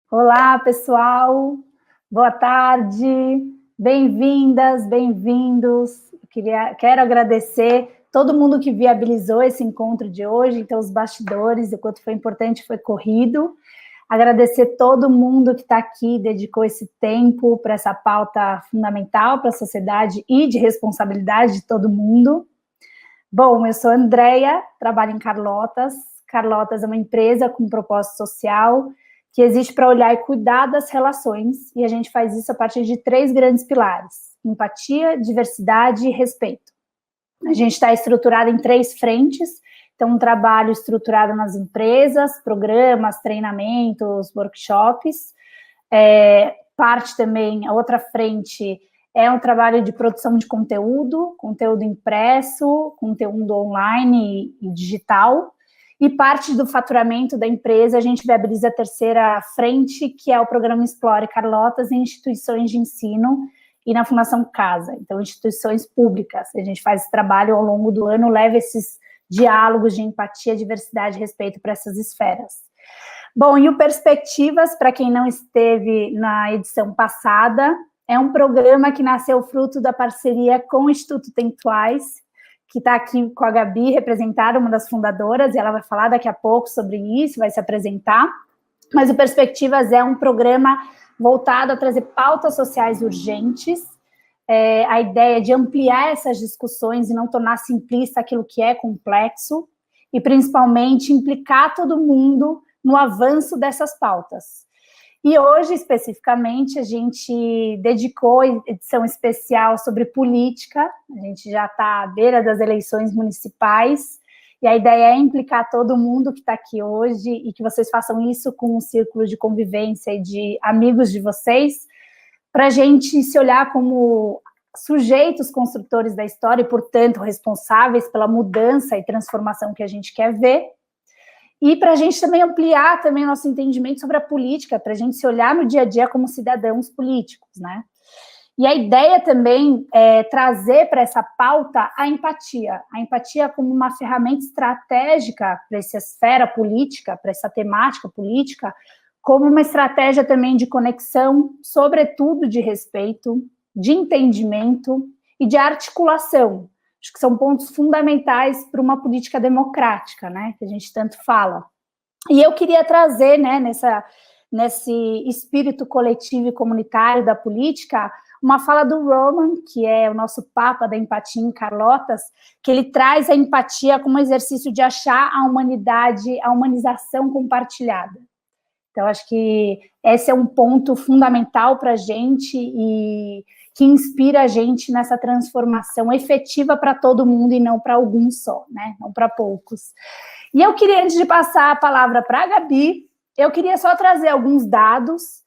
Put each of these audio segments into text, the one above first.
Olá, pessoal. Boa tarde. Bem-vindas, bem-vindos. Quero agradecer todo mundo que viabilizou esse encontro de hoje, então os bastidores, o quanto foi importante, foi corrido. Agradecer todo mundo que está aqui, dedicou esse tempo para essa pauta fundamental para a sociedade e de responsabilidade de todo mundo. Bom, eu sou a Andrea, trabalho em Carlotas. Carlotas é uma empresa com propósito social que existe para olhar e cuidar das relações, e a gente faz isso a partir de 3 grandes pilares: empatia, diversidade e respeito. A gente está estruturado em 3 frentes, então um trabalho estruturado nas empresas, programas, treinamentos, workshops, parte também, a outra frente é um trabalho de produção de conteúdo impresso, conteúdo online e digital, e parte do faturamento da empresa a gente viabiliza a terceira frente, que é o programa Explore Carlotas em instituições de ensino e na Fundação Casa, então instituições públicas. A gente faz esse trabalho ao longo do ano, leva esses diálogos de empatia, diversidade e respeito para essas esferas. Bom, e o Perspectivas, para quem não esteve na edição passada, é um programa que nasceu fruto da parceria com o Instituto Templais, que está aqui com a Gabi, representada, uma das fundadoras, e ela vai falar daqui a pouco sobre isso, vai se apresentar. Mas o Perspectivas é um programa voltado a trazer pautas sociais urgentes, a ideia de ampliar essas discussões e não tornar simplista aquilo que é complexo, e principalmente implicar todo mundo no avanço dessas pautas. E hoje, especificamente, a gente dedicou edição especial sobre política, a gente já está à beira das eleições municipais, e a ideia é implicar todo mundo que está aqui hoje e que vocês façam isso com um círculo de convivência e de amigos de vocês, para a gente se olhar como sujeitos construtores da história e, portanto, responsáveis pela mudança e transformação que a gente quer ver, e para a gente também ampliar também o nosso entendimento sobre a política, para a gente se olhar no dia a dia como cidadãos políticos, né? E a ideia também é trazer para essa pauta a empatia como uma ferramenta estratégica para essa esfera política, para essa temática política, como uma estratégia também de conexão, sobretudo de respeito, de entendimento e de articulação. Acho que são pontos fundamentais para uma política democrática, né, que a gente tanto fala. E eu queria trazer, né, nesse espírito coletivo e comunitário da política, uma fala do Roman, que é o nosso papa da empatia em Carlotas, que ele traz a empatia como um exercício de achar a humanidade, a humanização compartilhada. Então, acho que esse é um ponto fundamental para a gente e que inspira a gente nessa transformação efetiva para todo mundo e não para alguns só, né? Não para poucos. E eu queria, antes de passar a palavra para a Gabi, eu queria só trazer alguns dados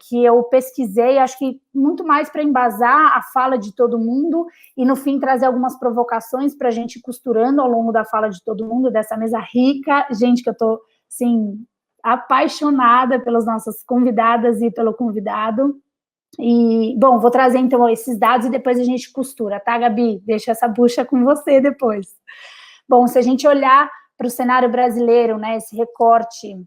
que eu pesquisei, acho que muito mais para embasar a fala de todo mundo e, no fim, trazer algumas provocações para a gente ir costurando ao longo da fala de todo mundo, dessa mesa rica. Gente, que eu estou, assim, apaixonada pelas nossas convidadas e pelo convidado. E, bom, vou trazer, então, esses dados e depois a gente costura, tá, Gabi? Deixa essa bucha com você depois. Bom, se a gente olhar para o cenário brasileiro, né, esse recorte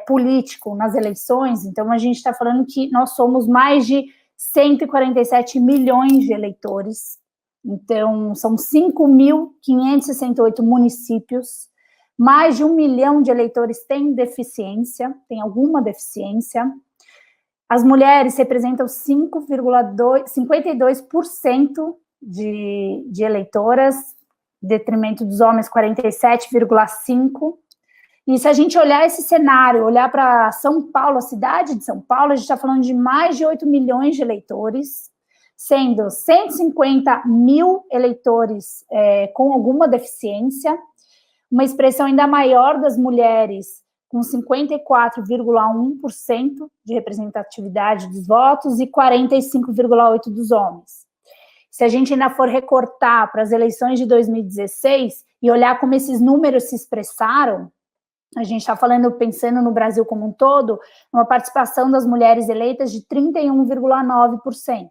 político nas eleições, então a gente está falando que nós somos mais de 147 milhões de eleitores, então são 5.568 municípios, mais de 1 milhão de eleitores têm deficiência, têm alguma deficiência. As mulheres representam 52% de eleitoras, em detrimento dos homens, 47,5%. E se a gente olhar esse cenário, olhar para São Paulo, a cidade de São Paulo, a gente está falando de mais de 8 milhões de eleitores, sendo 150 mil eleitores com alguma deficiência, uma expressão ainda maior das mulheres, com 54,1% de representatividade dos votos e 45,8% dos homens. Se a gente ainda for recortar para as eleições de 2016 e olhar como esses números se expressaram, a gente está falando, pensando no Brasil como um todo, uma participação das mulheres eleitas de 31,9%,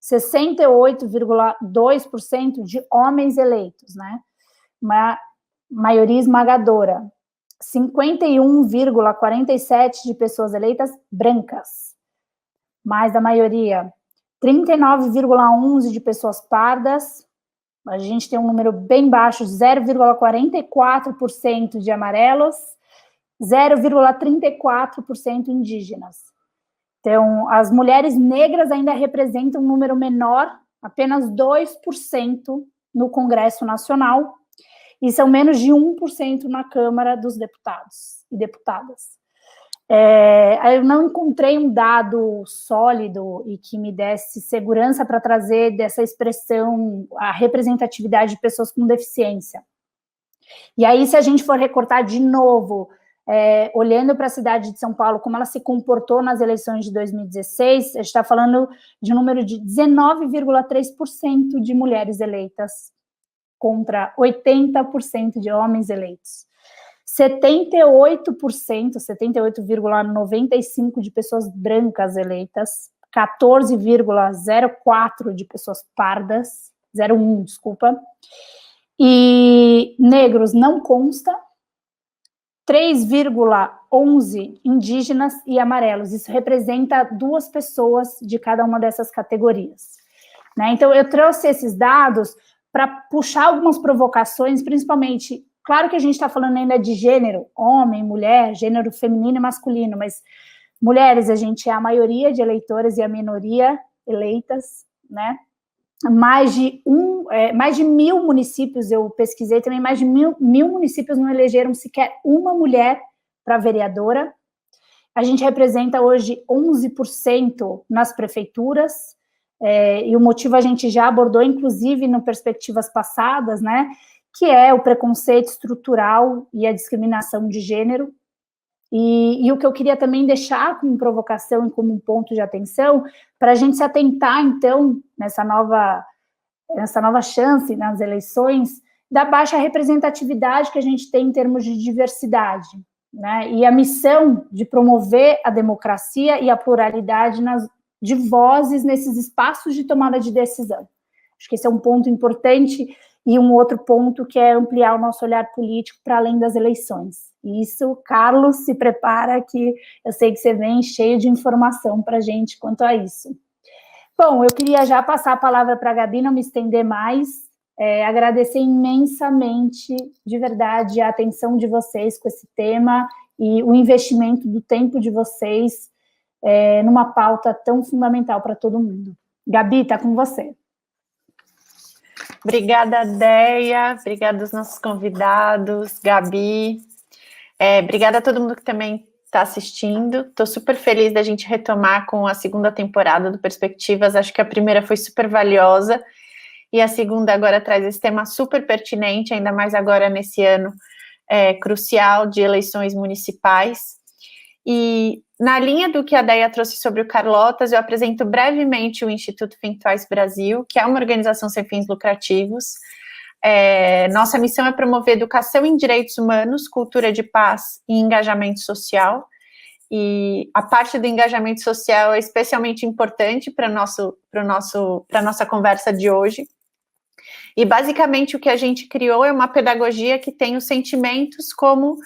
68,2% de homens eleitos, né? Uma maioria esmagadora. 51,47% de pessoas eleitas brancas, mais da maioria. 39,11% de pessoas pardas, a gente tem um número bem baixo, 0,44% de amarelos, 0,34% indígenas. Então, as mulheres negras ainda representam um número menor, apenas 2% no Congresso Nacional, e são menos de 1% na Câmara dos Deputados e Deputadas. Eu não encontrei um dado sólido e que me desse segurança para trazer dessa expressão a representatividade de pessoas com deficiência. E aí, se a gente for recortar de novo, olhando para a cidade de São Paulo, como ela se comportou nas eleições de 2016, a gente está falando de um número de 19,3% de mulheres eleitas contra 80% de homens eleitos. 78%, 78,95% de pessoas brancas eleitas, 14,04% de pessoas pardas, 0,1%, desculpa, e negros não consta, 3,11% indígenas e amarelos. Isso representa 2 pessoas de cada uma dessas categorias, né? Então, eu trouxe esses dados para puxar algumas provocações, principalmente, claro que a gente está falando ainda de gênero, homem, mulher, gênero feminino e masculino, mas mulheres, a gente é a maioria de eleitoras e a minoria eleitas, né? Mais de 1.000 municípios, eu pesquisei também, mais de 1.000 municípios não elegeram sequer uma mulher para vereadora. A gente representa hoje 11% nas prefeituras, e o motivo a gente já abordou, inclusive, em perspectivas passadas, né, que é o preconceito estrutural e a discriminação de gênero. E o que eu queria também deixar como provocação e como um ponto de atenção, para a gente se atentar, então, nessa nova chance nas eleições, da baixa representatividade que a gente tem em termos de diversidade, né? E a missão de promover a democracia e a pluralidade de vozes nesses espaços de tomada de decisão. Acho que esse é um ponto importante, e um outro ponto que é ampliar o nosso olhar político para além das eleições. E isso, Carlos, se prepara, que eu sei que você vem cheio de informação para a gente quanto a isso. Bom, eu queria já passar a palavra para a Gabi, não me estender mais, agradecer imensamente, de verdade, a atenção de vocês com esse tema e o investimento do tempo de vocês numa pauta tão fundamental para todo mundo. Gabi, está com você. Obrigada, Déia, obrigada aos nossos convidados, Gabi, obrigada a todo mundo que também está assistindo. Estou super feliz da gente retomar com a segunda temporada do Perspectivas. Acho que a primeira foi super valiosa e a segunda agora traz esse tema super pertinente, ainda mais agora nesse ano crucial de eleições municipais. E na linha do que a Déia trouxe sobre o Carlotas, eu apresento brevemente o Instituto Think Twice Brasil, que é uma organização sem fins lucrativos. Nossa missão é promover educação em direitos humanos, cultura de paz e engajamento social. E a parte do engajamento social é especialmente importante para a nossa conversa de hoje. E basicamente o que a gente criou é uma pedagogia que tem os sentimentos como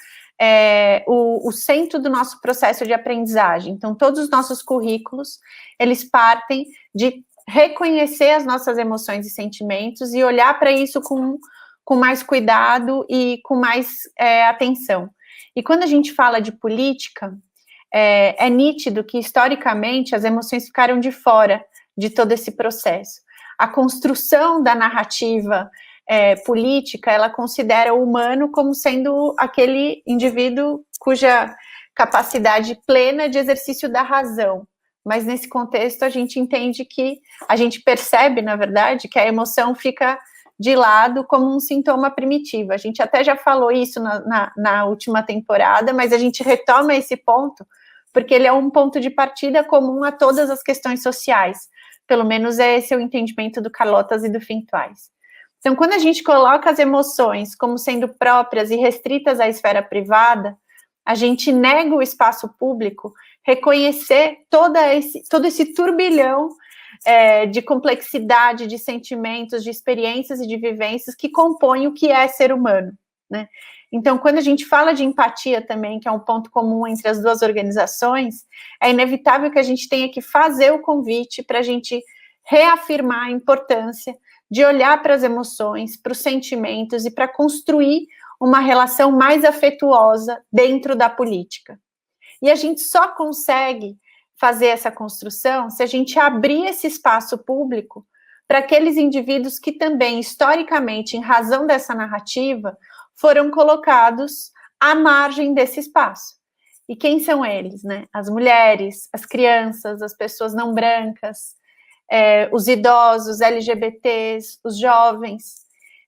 o centro do nosso processo de aprendizagem. Então, todos os nossos currículos, eles partem de reconhecer as nossas emoções e sentimentos e olhar para isso com mais cuidado e com mais atenção. E quando a gente fala de política, é nítido que, historicamente, as emoções ficaram de fora de todo esse processo. A construção da narrativa política, ela considera o humano como sendo aquele indivíduo cuja capacidade plena de exercício da razão. Mas nesse contexto a gente entende que, a gente percebe, na verdade, que a emoção fica de lado como um sintoma primitivo. A gente até já falou isso na última temporada, mas a gente retoma esse ponto, porque ele é um ponto de partida comum a todas as questões sociais. Pelo menos esse é o entendimento do Carlotas e do Think Twice. Então, quando a gente coloca as emoções como sendo próprias e restritas à esfera privada, a gente nega o espaço público reconhecer todo esse turbilhão de complexidade, de sentimentos, de experiências e de vivências que compõem o que é ser humano, né? Então, quando a gente fala de empatia também, que é um ponto comum entre as duas organizações, é inevitável que a gente tenha que fazer o convite para a gente reafirmar a importância de olhar para as emoções, para os sentimentos e para construir uma relação mais afetuosa dentro da política. E a gente só consegue fazer essa construção se a gente abrir esse espaço público para aqueles indivíduos que também, historicamente, em razão dessa narrativa, foram colocados à margem desse espaço. E quem são eles, né? As mulheres, as crianças, as pessoas não brancas, os idosos, LGBTs, os jovens.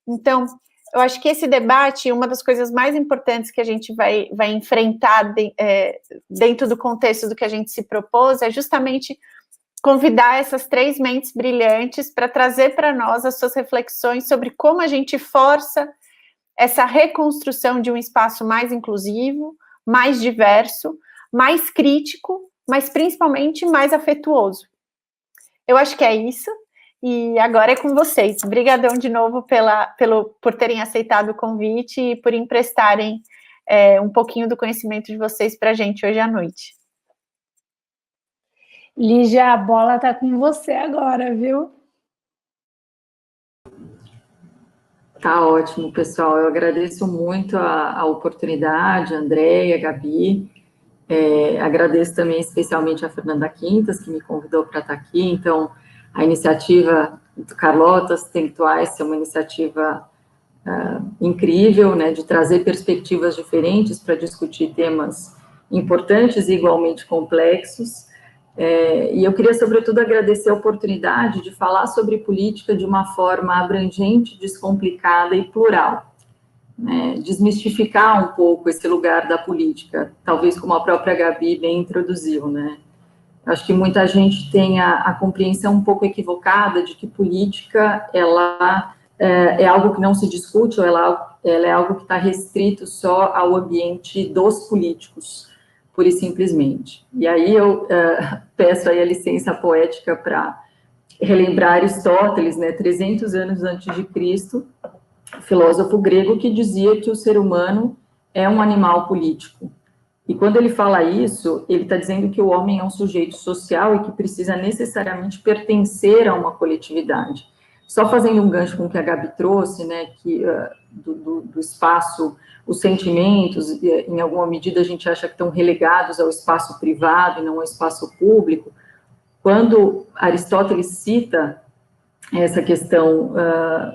Então, eu acho que esse debate, uma das coisas mais importantes que a gente vai enfrentar dentro do contexto do que a gente se propôs, é justamente convidar essas 3 mentes brilhantes para trazer para nós as suas reflexões sobre como a gente força essa reconstrução de um espaço mais inclusivo, mais diverso, mais crítico, mas principalmente mais afetuoso. Eu acho que é isso, e agora é com vocês. Obrigadão de novo por terem aceitado o convite e por emprestarem um pouquinho do conhecimento de vocês para a gente hoje à noite. Lígia, a bola está com você agora, viu? Tá ótimo, pessoal. Eu agradeço muito a oportunidade, Andréia, Gabi. Agradeço também especialmente a Fernanda Quintas, que me convidou para estar aqui. Então, a iniciativa do Carlotas Think Twice é uma iniciativa incrível, né, de trazer perspectivas diferentes para discutir temas importantes e igualmente complexos. E eu queria, sobretudo, agradecer a oportunidade de falar sobre política de uma forma abrangente, descomplicada e plural. Né, desmistificar um pouco esse lugar da política, talvez como a própria Gabi bem introduziu, né? Acho que muita gente tem a compreensão um pouco equivocada de que política, ela é algo que não se discute, ou ela é algo que está restrito só ao ambiente dos políticos, pura e simplesmente. E aí eu peço aí a licença poética para relembrar Aristóteles, né, 300 anos antes de Cristo, filósofo grego, que dizia que o ser humano é um animal político. E quando ele fala isso, ele está dizendo que o homem é um sujeito social e que precisa necessariamente pertencer a uma coletividade. Só fazendo um gancho com o que a Gabi trouxe, né, que do espaço, os sentimentos, em alguma medida a gente acha que estão relegados ao espaço privado e não ao espaço público. Quando Aristóteles cita essa questão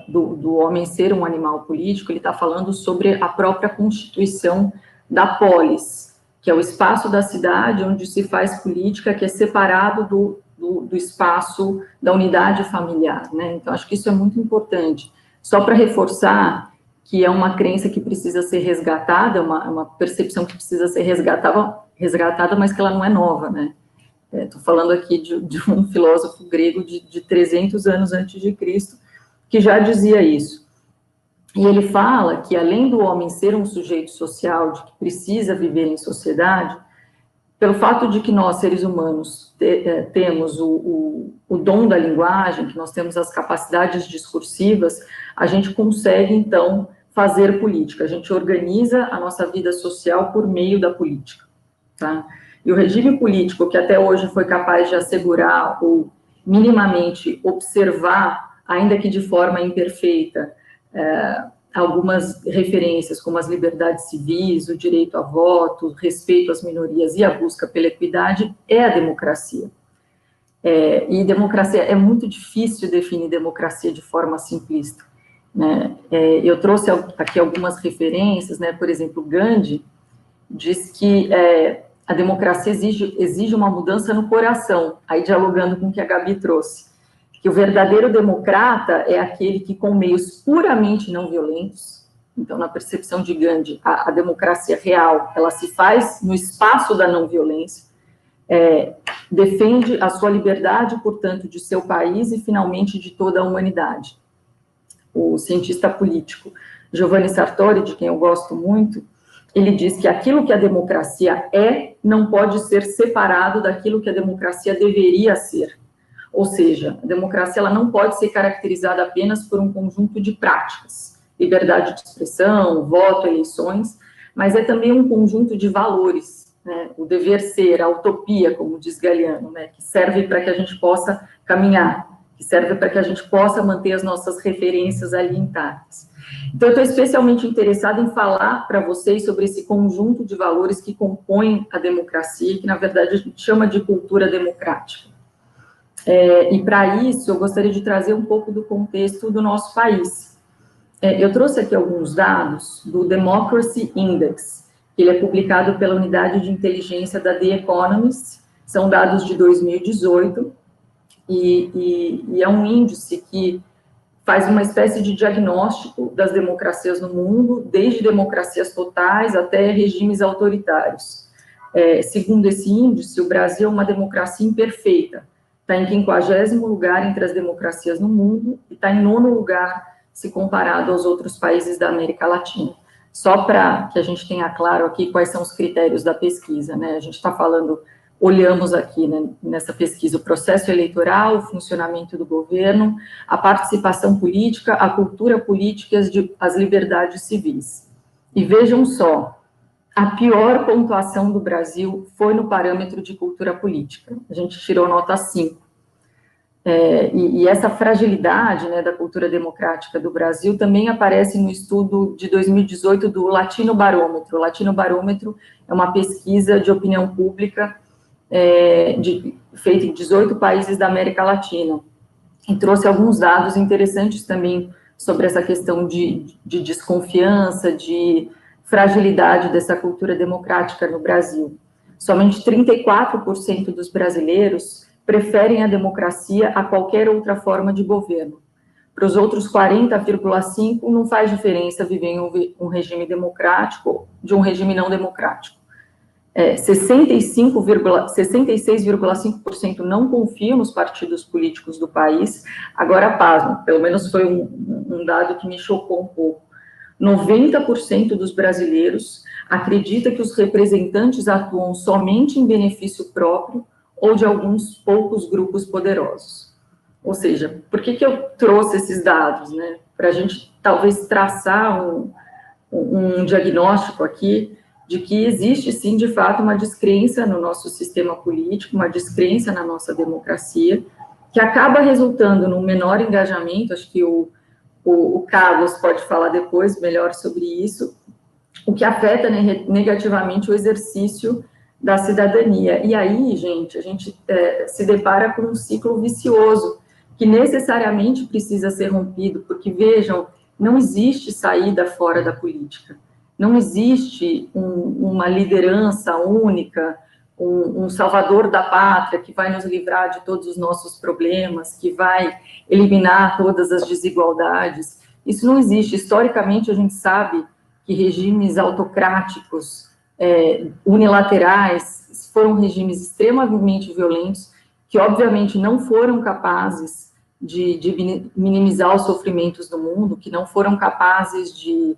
do homem ser um animal político, ele está falando sobre a própria constituição da polis, que é o espaço da cidade onde se faz política, que é separado do espaço da unidade familiar, né? Então, acho que isso é muito importante. Só para reforçar que é uma crença que precisa ser resgatada, uma percepção que precisa ser resgatada, mas que ela não é nova, né? Estou falando aqui de um filósofo grego de 300 anos antes de Cristo, que já dizia isso. E ele fala que, além do homem ser um sujeito social, de que precisa viver em sociedade, pelo fato de que nós, seres humanos, temos o dom da linguagem, que nós temos as capacidades discursivas, a gente consegue, então, fazer política. A gente organiza a nossa vida social por meio da política, tá? E o regime político, que até hoje foi capaz de assegurar ou minimamente observar, ainda que de forma imperfeita, algumas referências, como as liberdades civis, o direito a voto, o respeito às minorias e a busca pela equidade, é a democracia. E democracia, é muito difícil definir democracia de forma simplista, né? Eu trouxe aqui algumas referências, né? Por exemplo, Gandhi diz que a democracia exige uma mudança no coração, aí dialogando com o que a Gabi trouxe, que o verdadeiro democrata é aquele que, com meios puramente não violentos, então, na percepção de Gandhi, a democracia real, ela se faz no espaço da não violência, defende a sua liberdade, portanto, de seu país e, finalmente, de toda a humanidade. O cientista político Giovanni Sartori, de quem eu gosto muito, ele diz que aquilo que a democracia não pode ser separado daquilo que a democracia deveria ser. Ou seja, a democracia ela não pode ser caracterizada apenas por um conjunto de práticas. liberdade de expressão, voto, eleições, mas é também um conjunto de valores, né? O dever ser, a utopia, como diz Galeano, né? Que serve para que a gente possa caminhar, que serve para que a gente possa manter as nossas referências ali intactas. Então, eu estou especialmente interessada em falar para vocês sobre esse conjunto de valores que compõem a democracia, que, na verdade, a gente chama de cultura democrática. E, para isso, eu gostaria de trazer um pouco do contexto do nosso país. Eu trouxe aqui alguns dados do Democracy Index, que ele é publicado pela unidade de inteligência da The Economist, são dados de 2018, e é um índice que faz uma espécie de diagnóstico das democracias no mundo, desde democracias totais até regimes autoritários. Segundo esse índice, o Brasil é uma democracia imperfeita, está em 50º lugar entre as democracias no mundo e está em 9º lugar se comparado aos outros países da América Latina. Só para que a gente tenha claro aqui quais são os critérios da pesquisa, né? A gente está falando, olhamos aqui, né, nessa pesquisa, o processo eleitoral, o funcionamento do governo, a participação política, a cultura política e as liberdades civis. E vejam só, a pior pontuação do Brasil foi no parâmetro de cultura política. A gente tirou nota 5. E essa fragilidade, né, da cultura democrática do Brasil também aparece no estudo de 2018 do Latino Barômetro. O Latino Barômetro é uma pesquisa de opinião pública feita em 18 países da América Latina, e trouxe alguns dados interessantes também sobre essa questão de desconfiança, de fragilidade dessa cultura democrática no Brasil. Somente 34% dos brasileiros preferem a democracia a qualquer outra forma de governo. Para os outros 40,5%, não faz diferença viver em um regime democrático de um regime não democrático. 66,5% não confiam nos partidos políticos do país. Agora, pasmo, pelo menos foi um dado que me chocou um pouco. 90% dos brasileiros acredita que os representantes atuam somente em benefício próprio ou de alguns poucos grupos poderosos. Ou seja, por que eu trouxe esses dados, né? Para a gente, talvez, traçar um diagnóstico aqui de que existe, sim, de fato, uma descrença no nosso sistema político, uma descrença na nossa democracia, que acaba resultando num menor engajamento. Acho que o Carlos pode falar depois melhor sobre isso, o que afeta negativamente o exercício da cidadania. E aí, gente, a gente se depara com um ciclo vicioso, que necessariamente precisa ser rompido, porque, vejam, não existe saída fora da política, não existe uma liderança única, um salvador da pátria que vai nos livrar de todos os nossos problemas, que vai eliminar todas as desigualdades. Isso não existe. Historicamente, a gente sabe que regimes autocráticos, unilaterais, foram regimes extremamente violentos, que obviamente não foram capazes de minimizar os sofrimentos do mundo, que não foram capazes de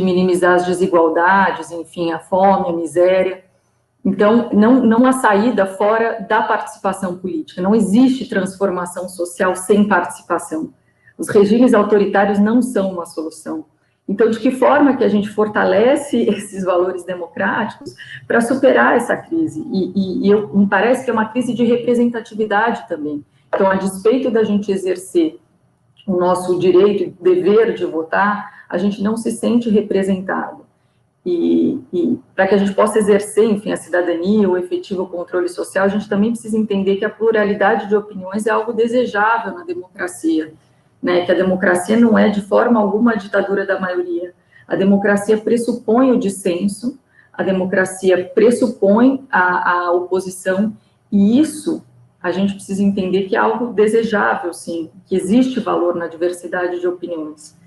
minimizar as desigualdades, enfim, a fome, a miséria. Então, não há saída fora da participação política, não existe transformação social sem participação. Os regimes autoritários não são uma solução. Então, de que forma que a gente fortalece esses valores democráticos para superar essa crise? Me parece que é uma crise de representatividade também. Então, a despeito da gente exercer o nosso direito, dever de votar, a gente não se sente representado. E para que a gente possa exercer, enfim, a cidadania, o efetivo controle social, a gente também precisa entender que a pluralidade de opiniões é algo desejável na democracia, né? Que a democracia não é, de forma alguma, a ditadura da maioria. A democracia pressupõe o dissenso, a democracia pressupõe a oposição, e isso a gente precisa entender que é algo desejável, sim, que existe valor na diversidade de opiniões.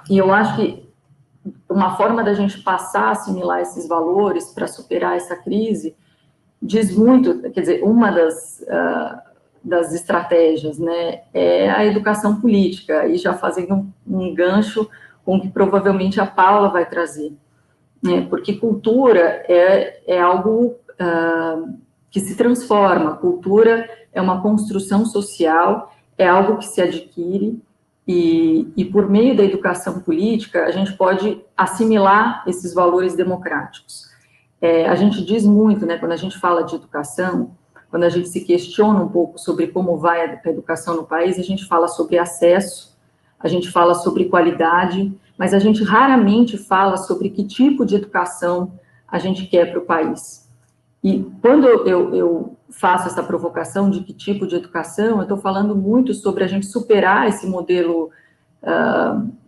E eu acho que uma forma da gente passar a assimilar esses valores para superar essa crise diz muito, quer dizer, uma das estratégias, né, é a educação política, e já fazendo um gancho com o que provavelmente a Paula vai trazer, né, porque cultura é algo que se transforma, cultura é uma construção social, é algo que se adquire, e por meio da educação política, a gente pode assimilar esses valores democráticos. A gente diz muito, né, quando a gente fala de educação, quando a gente se questiona um pouco sobre como vai a educação no país, a gente fala sobre acesso, a gente fala sobre qualidade, mas a gente raramente fala sobre que tipo de educação a gente quer para o país. E quando eu faço essa provocação de que tipo de educação, eu estou falando muito sobre a gente superar esse modelo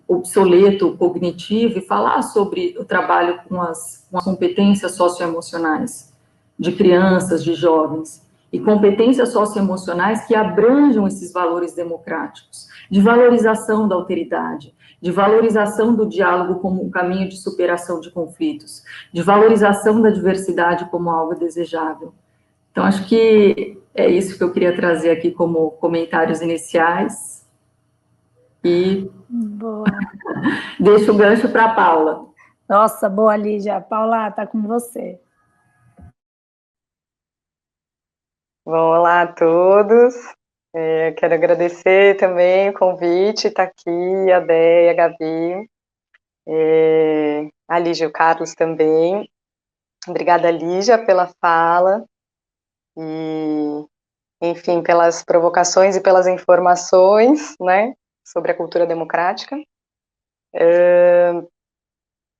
obsoleto, cognitivo, e falar sobre o trabalho com as competências socioemocionais de crianças, de jovens, e competências socioemocionais que abranjam esses valores democráticos, de valorização da alteridade, de valorização do diálogo como um caminho de superação de conflitos, de valorização da diversidade como algo desejável. Então, acho que é isso que eu queria trazer aqui como comentários iniciais. E Boa. deixo o gancho para a Paula. Nossa, boa, Lígia. Paula, está com você. Bom, olá a todos. Quero agradecer também o convite, está aqui a Déia, a Gabi, a Lígia e o Carlos também. Obrigada, Lígia, pela fala e, enfim, pelas provocações e pelas informações, né, sobre a cultura democrática.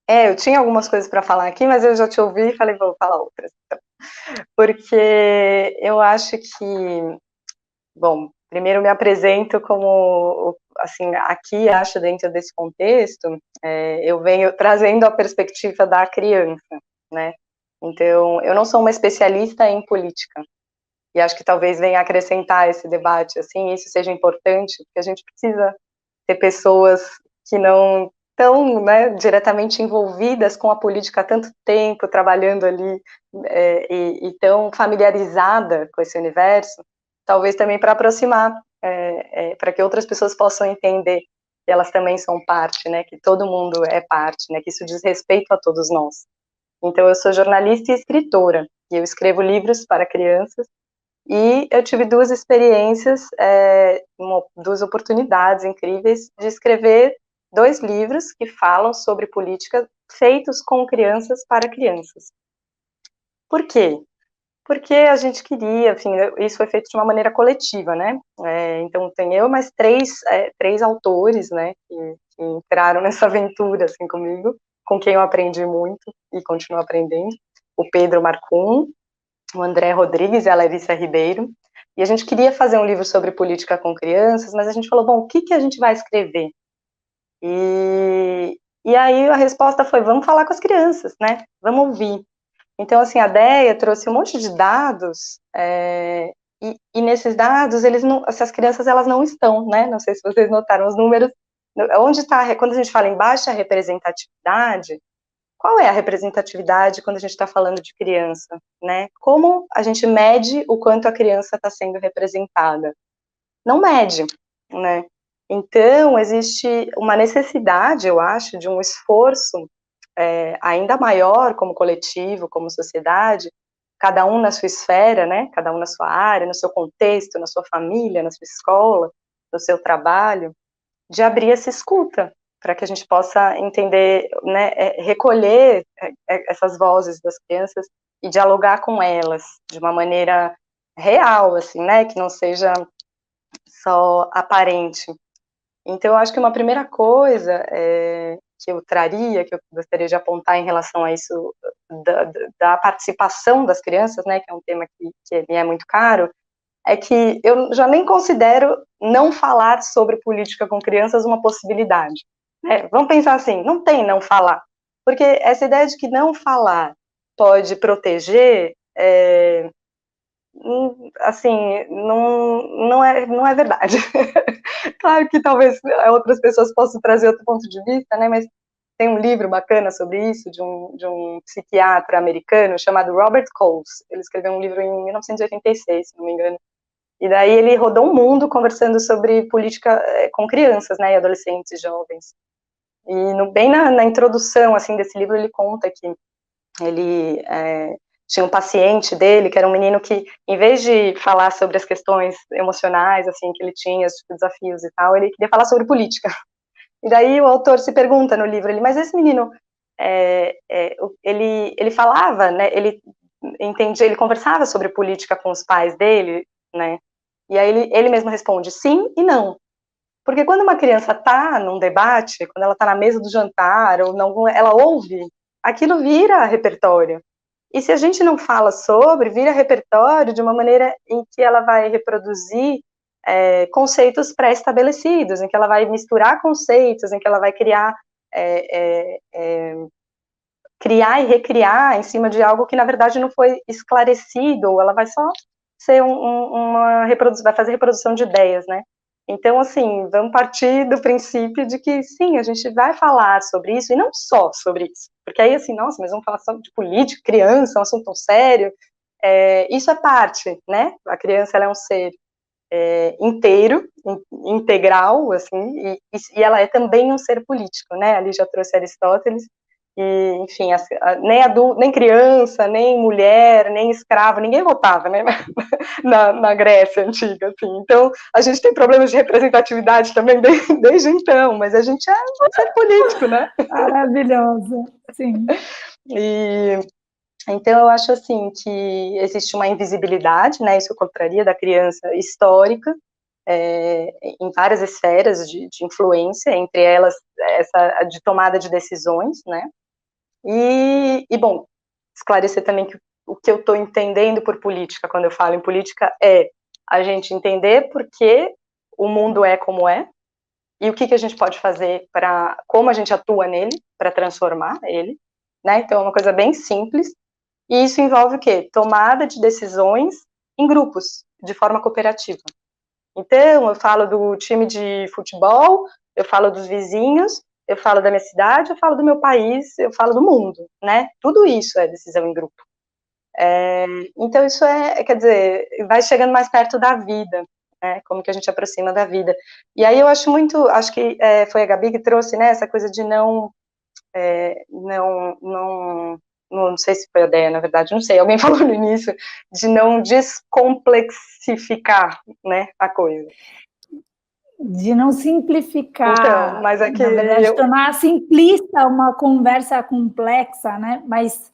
Eu tinha algumas coisas para falar aqui, mas eu já te ouvi e falei, vou falar outras. Então. Porque eu acho que, bom, primeiro me apresento como, assim, aqui, acho, dentro desse contexto, eu venho trazendo a perspectiva da criança, né? Então, eu não sou uma especialista em política, e acho que talvez venha acrescentar esse debate, assim, isso seja importante, porque a gente precisa ter pessoas que não estão, né, diretamente envolvidas com a política há tanto tempo, trabalhando ali, e tão familiarizada com esse universo, talvez também para aproximar, para que outras pessoas possam entender que elas também são parte, né, que todo mundo é parte, né, que isso diz respeito a todos nós. Então, eu sou jornalista e escritora, e eu escrevo livros para crianças, e eu tive duas experiências, duas oportunidades incríveis de escrever 2 livros que falam sobre política feitos com crianças para crianças. Por quê? Porque a gente queria, enfim, isso foi feito de uma maneira coletiva, né? Então tem eu mais três autores, né, que entraram nessa aventura assim comigo, com quem eu aprendi muito e continuo aprendendo. O Pedro Marcum, o André Rodrigues e a Larissa Ribeiro. E a gente queria fazer um livro sobre política com crianças, mas a gente falou, bom, o que a gente vai escrever? E aí a resposta foi, vamos falar com as crianças, né? Vamos ouvir. Então, assim, a Déia trouxe um monte de dados, e nesses dados, essas crianças, elas não estão, né? Não sei se vocês notaram os números. Onde está, quando a gente fala em baixa representatividade, qual é a representatividade quando a gente está falando de criança, né? Como a gente mede o quanto a criança está sendo representada? Não mede, né? Então, existe uma necessidade, eu acho, de um esforço ainda maior como coletivo, como sociedade, cada um na sua esfera, né? Cada um na sua área, no seu contexto, na sua família, na sua escola, no seu trabalho, de abrir essa escuta, para que a gente possa entender, né, recolher essas vozes das crianças e dialogar com elas de uma maneira real, assim, né, que não seja só aparente. Então, eu acho que uma primeira coisa que eu traria, que eu gostaria de apontar em relação a isso, da participação das crianças, né, que é um tema que me é muito caro, é que eu já nem considero não falar sobre política com crianças uma possibilidade. Né? Vamos pensar assim, não tem não falar. Porque essa ideia de que não falar pode proteger, assim, não é verdade. Claro que talvez outras pessoas possam trazer outro ponto de vista, né? Mas tem um livro bacana sobre isso, de um psiquiatra americano chamado Robert Coles. Ele escreveu um livro em 1986, se não me engano. E daí ele rodou o mundo conversando sobre política com crianças, né, e adolescentes, jovens. E bem na introdução, assim, desse livro, ele conta que ele tinha um paciente dele, que era um menino que, em vez de falar sobre as questões emocionais, assim, que ele tinha, os desafios e tal, ele queria falar sobre política. E daí o autor se pergunta no livro, mas esse menino, ele falava, né, ele entendia, ele conversava sobre política com os pais dele, né, e aí ele mesmo responde sim e não. Porque quando uma criança está num debate, quando ela está na mesa do jantar, ou não, ela ouve, aquilo vira repertório. E se a gente não fala sobre, vira repertório de uma maneira em que ela vai reproduzir conceitos pré-estabelecidos, em que ela vai misturar conceitos, em que ela vai criar e recriar em cima de algo que, na verdade, não foi esclarecido, ou ela vai só ser vai fazer reprodução de ideias, né? Então, assim, vamos partir do princípio de que, sim, a gente vai falar sobre isso, e não só sobre isso, porque aí, assim, nossa, mas vamos falar só de política, criança, um assunto tão sério, isso é parte, né? A criança, ela é um ser inteiro, integral, assim, e ela é também um ser político, né? Ali já trouxe Aristóteles, e, enfim, nem adulto, nem criança, nem mulher, nem escravo, ninguém votava, né, na Grécia Antiga, assim. Então, a gente tem problemas de representatividade também desde então, mas a gente é um ser político, né? Maravilhosa, sim. E então eu acho assim que existe uma invisibilidade, né? Isso eu contraria da criança histórica, em várias esferas de influência, entre elas essa de tomada de decisões, né? E bom, esclarecer também que o que eu estou entendendo por política, quando eu falo em política, é a gente entender por que o mundo é como é, e o que a gente pode fazer como a gente atua nele, para transformar ele, né? Então é uma coisa bem simples, e isso envolve o quê? Tomada de decisões em grupos, de forma cooperativa. Então, eu falo do time de futebol, eu falo dos vizinhos, eu falo da minha cidade, eu falo do meu país, eu falo do mundo, né? Tudo isso é decisão em grupo. Então, isso quer dizer, vai chegando mais perto da vida, né? Como que a gente aproxima da vida. E aí eu acho que foi a Gabi que trouxe, né, essa coisa de não sei se foi a ideia, na verdade, não sei, alguém falou no início, de não descomplexificar, né, a coisa. De não simplificar, Então, mas é que na verdade, tornar simplista uma conversa complexa, né? Mas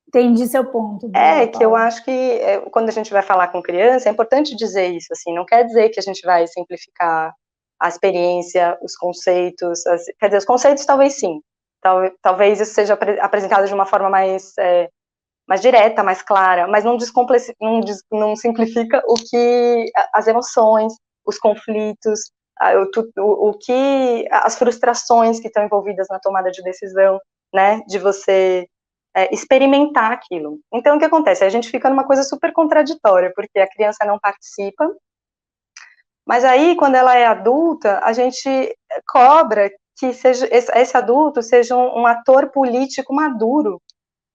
entendi seu ponto. Que eu acho que quando a gente vai falar com criança, é importante dizer isso, assim, não quer dizer que a gente vai simplificar a experiência, os conceitos, quer dizer, os conceitos talvez sim, talvez isso seja apresentado de uma forma mais direta, mais clara, mas não simplifica as emoções, os conflitos, as frustrações que estão envolvidas na tomada de decisão, né, de você experimentar aquilo. Então, o que acontece? A gente fica numa coisa super contraditória, porque a criança não participa, mas aí, quando ela é adulta, a gente cobra que esse adulto seja um ator político maduro,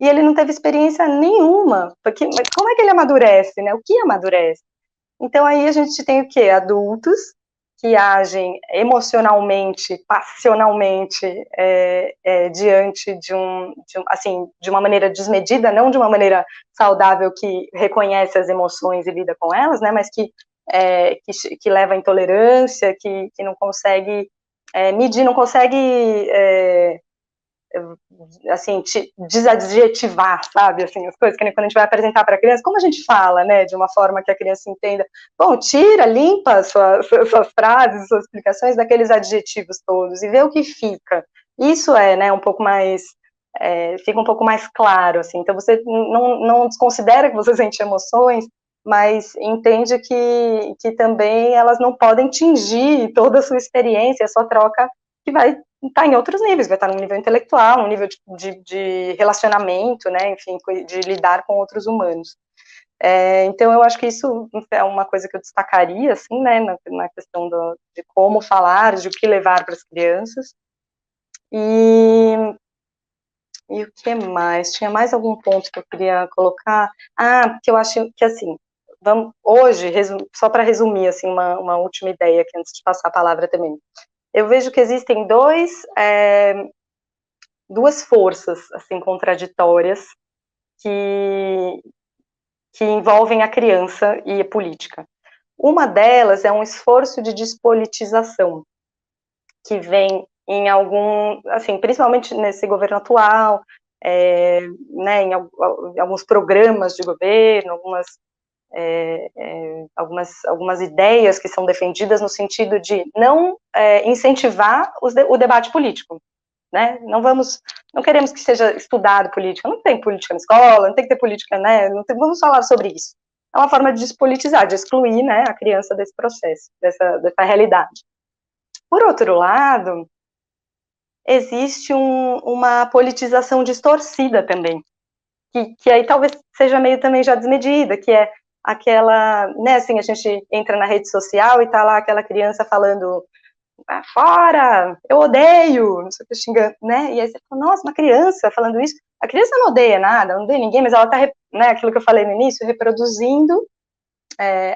e ele não teve experiência nenhuma, porque como é que ele amadurece, né? O que amadurece? Então aí a gente tem o quê? Adultos que agem emocionalmente, passionalmente diante de uma maneira desmedida, não de uma maneira saudável que reconhece as emoções e lida com elas, né? Mas que leva à intolerância, que não consegue medir, não consegue assim, desadjetivar, sabe, assim, as coisas, que nem quando a gente vai apresentar para a criança, como a gente fala, né, de uma forma que a criança entenda, bom, limpa suas frases, suas explicações daqueles adjetivos todos, e vê o que fica, isso né, um pouco mais, fica um pouco mais claro, assim, então você não desconsidera que você sente emoções, mas entende que também elas não podem tingir toda a sua experiência, a sua troca, que vai estar em outros níveis, vai estar no nível intelectual, no nível de relacionamento, né, enfim, de lidar com outros humanos. Então, eu acho que isso é uma coisa que eu destacaria, assim, né, na questão de como falar, de o que levar para as crianças. E o que mais? Tinha mais algum ponto que eu queria colocar? Que eu acho que, assim, hoje, só para resumir, assim, uma última ideia aqui, antes de passar a palavra também. Eu vejo que existem duas forças, assim, contraditórias, que envolvem a criança e a política. Uma delas é um esforço de despolitização, que vem em algum, assim, principalmente nesse governo atual, né, em alguns programas de governo, algumas ideias que são defendidas no sentido de não incentivar o debate político, né? Não queremos que seja estudado política, não tem política na escola, não tem que ter política, né? Vamos falar sobre isso. É uma forma de despolitizar, de excluir, né, a criança desse processo, dessa realidade. Por outro lado, existe uma politização distorcida também, que aí talvez seja meio também já desmedida, que é aquela, né, assim, a gente entra na rede social e tá lá aquela criança falando, fora, eu odeio, não sei o que, xingando, né, e aí você fala, nossa, uma criança falando isso, a criança não odeia nada, não odeia ninguém, mas ela tá, né, aquilo que eu falei no início, reproduzindo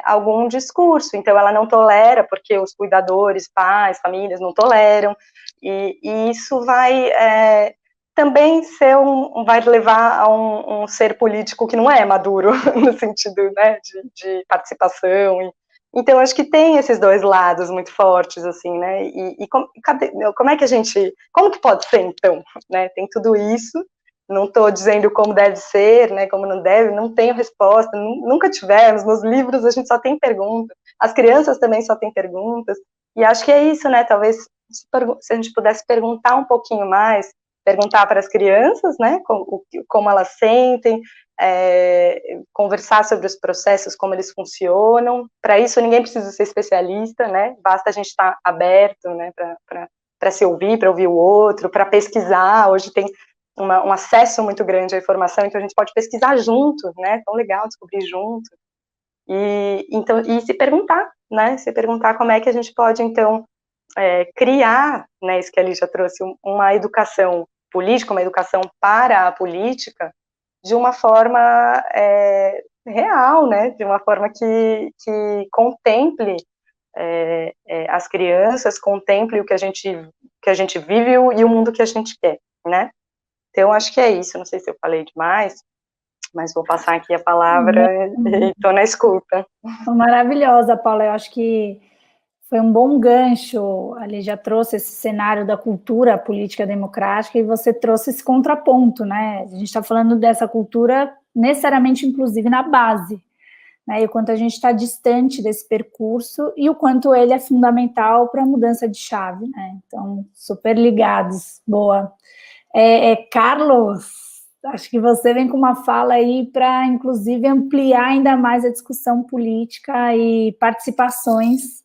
algum discurso, então ela não tolera, porque os cuidadores, pais, famílias não toleram, e isso vai também vai levar a um ser político que não é maduro, no sentido, né, de participação, então acho que tem esses dois lados muito fortes, assim, né, e como é que como que pode ser, então, né, tem tudo isso, não estou dizendo como deve ser, né, como não deve, não tenho resposta, nunca tivemos, nos livros a gente só tem perguntas, as crianças também só têm perguntas, e acho que é isso, né, talvez se a gente pudesse perguntar um pouquinho mais, perguntar para as crianças, né, como elas sentem, conversar sobre os processos, como eles funcionam, para isso ninguém precisa ser especialista, né, basta a gente estar aberto, né, para se ouvir, para ouvir o outro, para pesquisar, hoje tem um acesso muito grande à informação, então a gente pode pesquisar junto, né, tão legal descobrir junto, e se perguntar, né, como é que a gente pode, então, criar, né, isso que a Lígia trouxe, uma educação política, uma educação para a política, de uma forma real, né, de uma forma que contemple as crianças, contemple o que a gente vive e o mundo que a gente quer, né. Então, acho que é isso, não sei se eu falei demais, mas vou passar aqui a palavra e estou na escuta. Maravilhosa, Paula, eu acho que foi um bom gancho, ali já trouxe esse cenário da cultura política democrática e você trouxe esse contraponto, né, a gente está falando dessa cultura necessariamente, inclusive, na base, né, e o quanto a gente está distante desse percurso e o quanto ele é fundamental para a mudança de chave, né, então, super ligados, boa. Carlos, acho que você vem com uma fala aí para, inclusive, ampliar ainda mais a discussão política e participações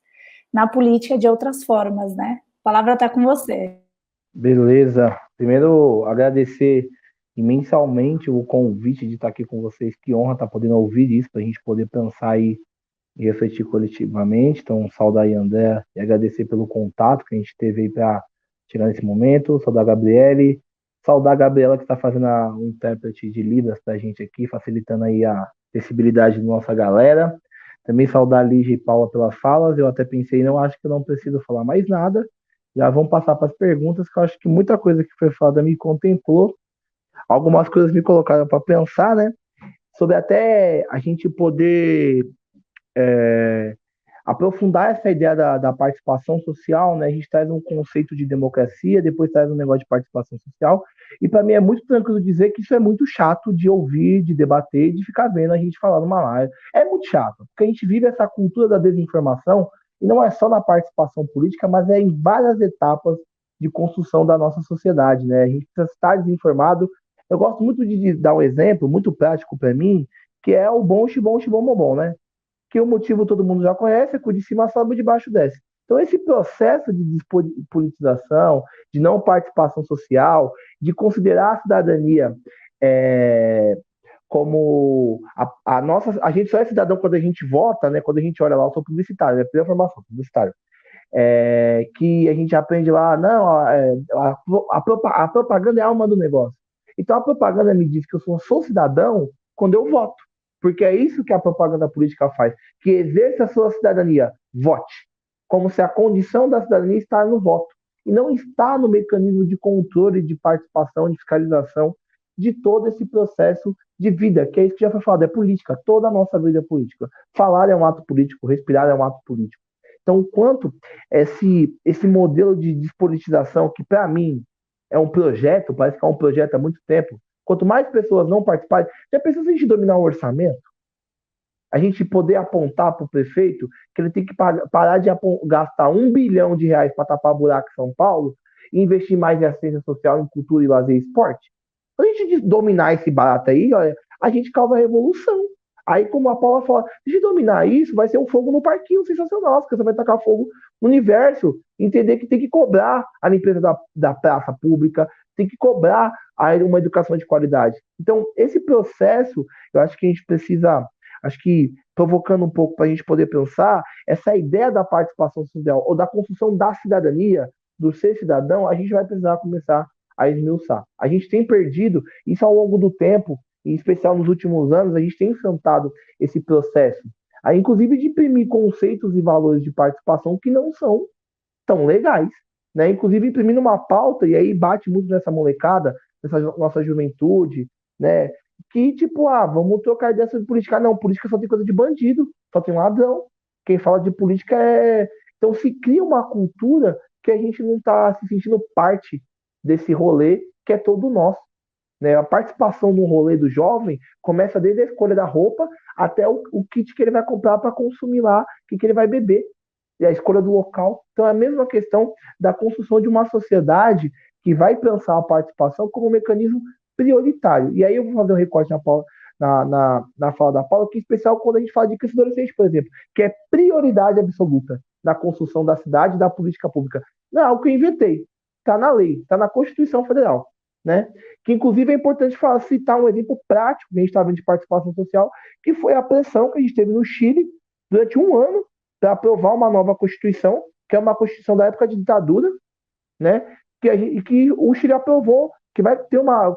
na política de outras formas, né? A palavra está com você. Beleza. Primeiro, agradecer imensamente o convite de estar aqui com vocês. Que honra estar podendo ouvir isso, para a gente poder pensar aí e refletir coletivamente. Então, saudar aí, André, e agradecer pelo contato que a gente teve aí para chegar nesse momento. Saudar a Gabriele. Saudar a Gabriela, que está fazendo um intérprete de Libras para a gente aqui, facilitando aí a acessibilidade da nossa galera. Também saudar a Lígia e Paula pelas falas. Eu até pensei, não acho que eu não preciso falar mais nada. Já vamos passar para as perguntas, que eu acho que muita coisa que foi falada me contemplou. Algumas coisas me colocaram para pensar, né? Sobre até a gente poder aprofundar essa ideia da participação social, né? A gente traz um conceito de democracia, depois traz um negócio de participação social, e para mim é muito tranquilo dizer que isso é muito chato de ouvir, de debater, de ficar vendo a gente falar numa live. É muito chato, porque a gente vive essa cultura da desinformação, e não é só na participação política, mas é em várias etapas de construção da nossa sociedade, né? A gente precisa estar desinformado. Eu gosto muito de dar um exemplo muito prático para mim, que é o bom, xibom, xibom, bom, né? Que o motivo todo mundo já conhece, é que o de cima sobe, o de baixo desce. Então, esse processo de despolitização, de não participação social, de considerar a cidadania como a gente só é cidadão quando a gente vota, né? Quando a gente olha lá, eu sou publicitário, é formação, publicitário. Que a gente aprende lá, não, a propaganda é a alma do negócio. Então, a propaganda me diz que eu sou cidadão quando eu voto. Porque é isso que a propaganda política faz, que exerça a sua cidadania, vote, como se a condição da cidadania está no voto, e não está no mecanismo de controle, de participação, de fiscalização de todo esse processo de vida, que é isso que já foi falado, é política, toda a nossa vida é política. Falar é um ato político, respirar é um ato político. Então, o quanto esse modelo de despolitização, que para mim é um projeto, parece que é um projeto há muito tempo, quanto mais pessoas não participarem, já pensou se a gente dominar o orçamento? A gente poder apontar para o prefeito que ele tem que parar de gastar R$ 1 bilhão para tapar buraco em São Paulo e investir mais em assistência social, em cultura e lazer e esporte. Se a gente dominar esse barato aí, olha, a gente causa revolução. Aí, como a Paula fala, se a gente dominar isso, vai ser um fogo no parquinho sensacional, porque você vai tacar fogo no universo, entender que tem que cobrar a limpeza da praça pública, tem que cobrar uma educação de qualidade. Então, esse processo, eu acho que a gente precisa, acho que provocando um pouco para a gente poder pensar, essa ideia da participação social ou da construção da cidadania, do ser cidadão, a gente vai precisar começar a esmiuçar. A gente tem perdido isso ao longo do tempo, em especial nos últimos anos, a gente tem enfrentado esse processo, aí, inclusive de imprimir conceitos e valores de participação que não são tão legais, né? Inclusive imprimindo uma pauta, e aí bate muito nessa molecada, nessa nossa juventude, né? Que tipo, vamos trocar ideia sobre política. Não, política só tem coisa de bandido, só tem ladrão. Quem fala de política é... Então se cria uma cultura que a gente não está se sentindo parte desse rolê que é todo nosso. Né? A participação no rolê do jovem começa desde a escolha da roupa até o kit que ele vai comprar para consumir lá, o que ele vai beber, e a escolha do local. Então é a mesma questão da construção de uma sociedade que vai pensar a participação como um mecanismo prioritário. E aí eu vou fazer um recorte na fala da Paula, que é especial quando a gente fala de criança e adolescente, por exemplo, que é prioridade absoluta na construção da cidade e da política pública. Não é algo que eu inventei, está na lei, está na Constituição Federal. Né? Que inclusive é importante citar um exemplo prático que a gente está vendo de participação social, que foi a pressão que a gente teve no Chile durante um ano para aprovar uma nova Constituição, que é uma Constituição da época de ditadura, né? Que o Chile aprovou, que vai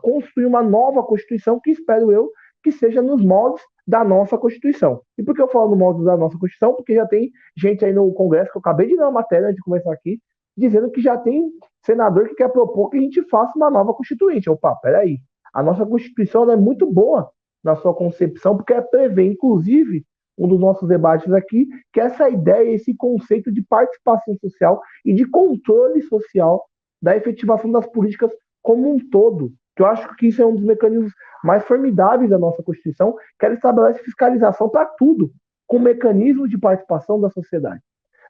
construir uma nova Constituição que espero eu que seja nos moldes da nossa Constituição. E por que eu falo no molde da nossa Constituição? Porque já tem gente aí no Congresso, que eu acabei de dar uma matéria antes de começar aqui, dizendo que já tem senador que quer propor que a gente faça uma nova Constituinte. Opa, peraí. A nossa Constituição é muito boa na sua concepção, porque ela prevê, inclusive, um dos nossos debates aqui, que é essa ideia, esse conceito de participação social e de controle social da efetivação das políticas como um todo. Que eu acho que isso é um dos mecanismos mais formidáveis da nossa Constituição, que ela estabelece fiscalização para tudo, com mecanismos de participação da sociedade.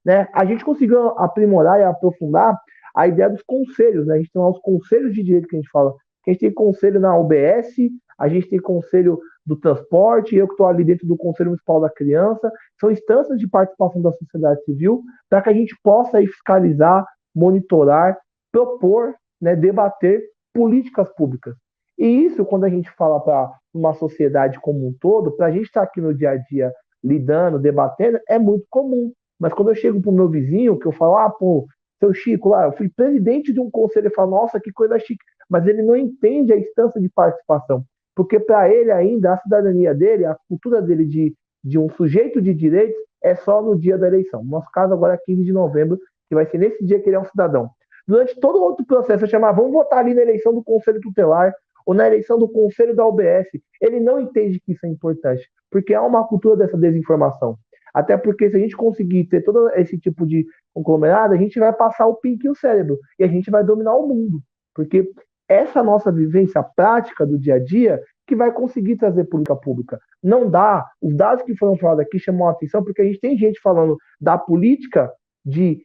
Né? A gente conseguiu aprimorar e aprofundar a ideia dos conselhos, né? A gente tem lá os conselhos de direito que a gente fala, que a gente tem conselho na UBS, a gente tem conselho do transporte, eu que estou ali dentro do Conselho Municipal da Criança, são instâncias de participação da sociedade civil para que a gente possa aí fiscalizar, monitorar, propor, né, debater políticas públicas. E isso, quando a gente fala para uma sociedade como um todo, para a gente estar aqui no dia a dia lidando, debatendo, é muito comum. Mas quando eu chego para o meu vizinho, que eu falo, seu Chico, lá, eu fui presidente de um conselho, ele fala, nossa, que coisa chique. Mas ele não entende a instância de participação. Porque para ele ainda, a cidadania dele, a cultura dele de um sujeito de direitos é só no dia da eleição. No nosso caso, agora é 15 de novembro, que vai ser nesse dia que ele é um cidadão. Durante todo o outro processo, eu chamava, vamos votar ali na eleição do Conselho Tutelar, ou na eleição do Conselho da UBS. Ele não entende que isso é importante, porque há uma cultura dessa desinformação. Até porque se a gente conseguir ter todo esse tipo de conglomerado, a gente vai passar o pique e o cérebro, e a gente vai dominar o mundo. Porque essa nossa vivência prática do dia a dia que vai conseguir trazer política pública. Não dá, os dados que foram falados aqui chamam a atenção, porque a gente tem gente falando da política de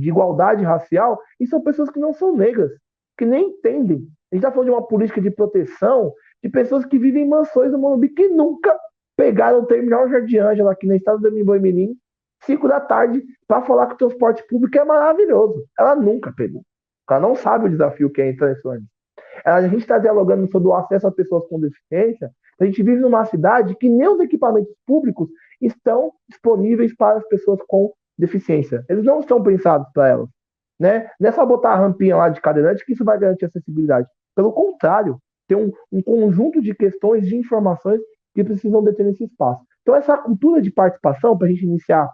igualdade racial, e são pessoas que não são negras, que nem entendem. A gente está falando de uma política de proteção de pessoas que vivem em mansões no Morumbi, que nunca pegaram o terminal Jardim Ângela, aqui na estrada do Mirim, 5 da tarde, para falar que o transporte público é maravilhoso. Ela nunca pegou. Ela não sabe o desafio que é entrar nesse ônibus. A gente está dialogando sobre o acesso a pessoas com deficiência. A gente vive numa cidade que nem os equipamentos públicos estão disponíveis para as pessoas com deficiência. Eles não estão pensados para elas. Né? Não é só botar a rampinha lá de cadeirante que isso vai garantir acessibilidade. Pelo contrário, tem um conjunto de questões, de informações que precisam deter nesse espaço. Então, essa cultura de participação, para a gente iniciar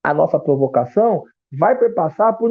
a nossa provocação, vai perpassar por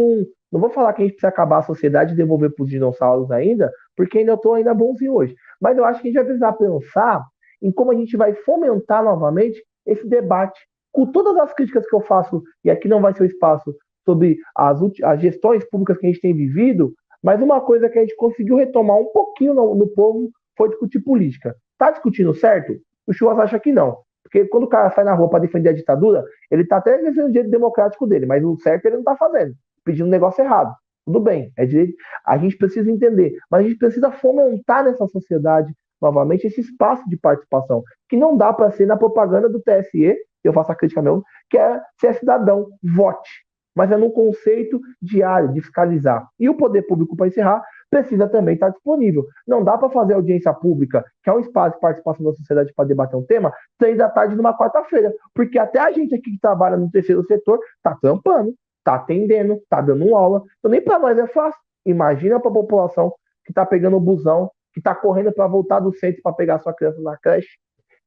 Não vou falar que a gente precisa acabar a sociedade e devolver para os dinossauros ainda, porque ainda estou ainda bonzinho hoje. Mas eu acho que a gente vai precisar pensar em como a gente vai fomentar novamente esse debate. Com todas as críticas que eu faço, e aqui não vai ser o espaço sobre as gestões públicas que a gente tem vivido, mas uma coisa que a gente conseguiu retomar um pouquinho no povo foi discutir política. Está discutindo certo? O Chuvas acha que não. Porque quando o cara sai na rua para defender a ditadura, ele está até exercendo o direito democrático dele, mas o certo ele não está fazendo, pedindo um negócio errado. Tudo bem, é direito. A gente precisa entender, mas a gente precisa fomentar nessa sociedade novamente esse espaço de participação, que não dá para ser na propaganda do TSE, eu faço a crítica mesmo, que é ser cidadão, vote, mas é num conceito diário, de fiscalizar. E o poder público, para encerrar, precisa também estar disponível. Não dá para fazer audiência pública, que é um espaço de participação da sociedade para debater um tema, 3 da tarde numa quarta-feira, porque até a gente aqui que trabalha no terceiro setor está trampando, está atendendo, está dando aula, então nem para nós é fácil. Imagina para a população que está pegando o busão, que está correndo para voltar do centro para pegar sua criança na creche,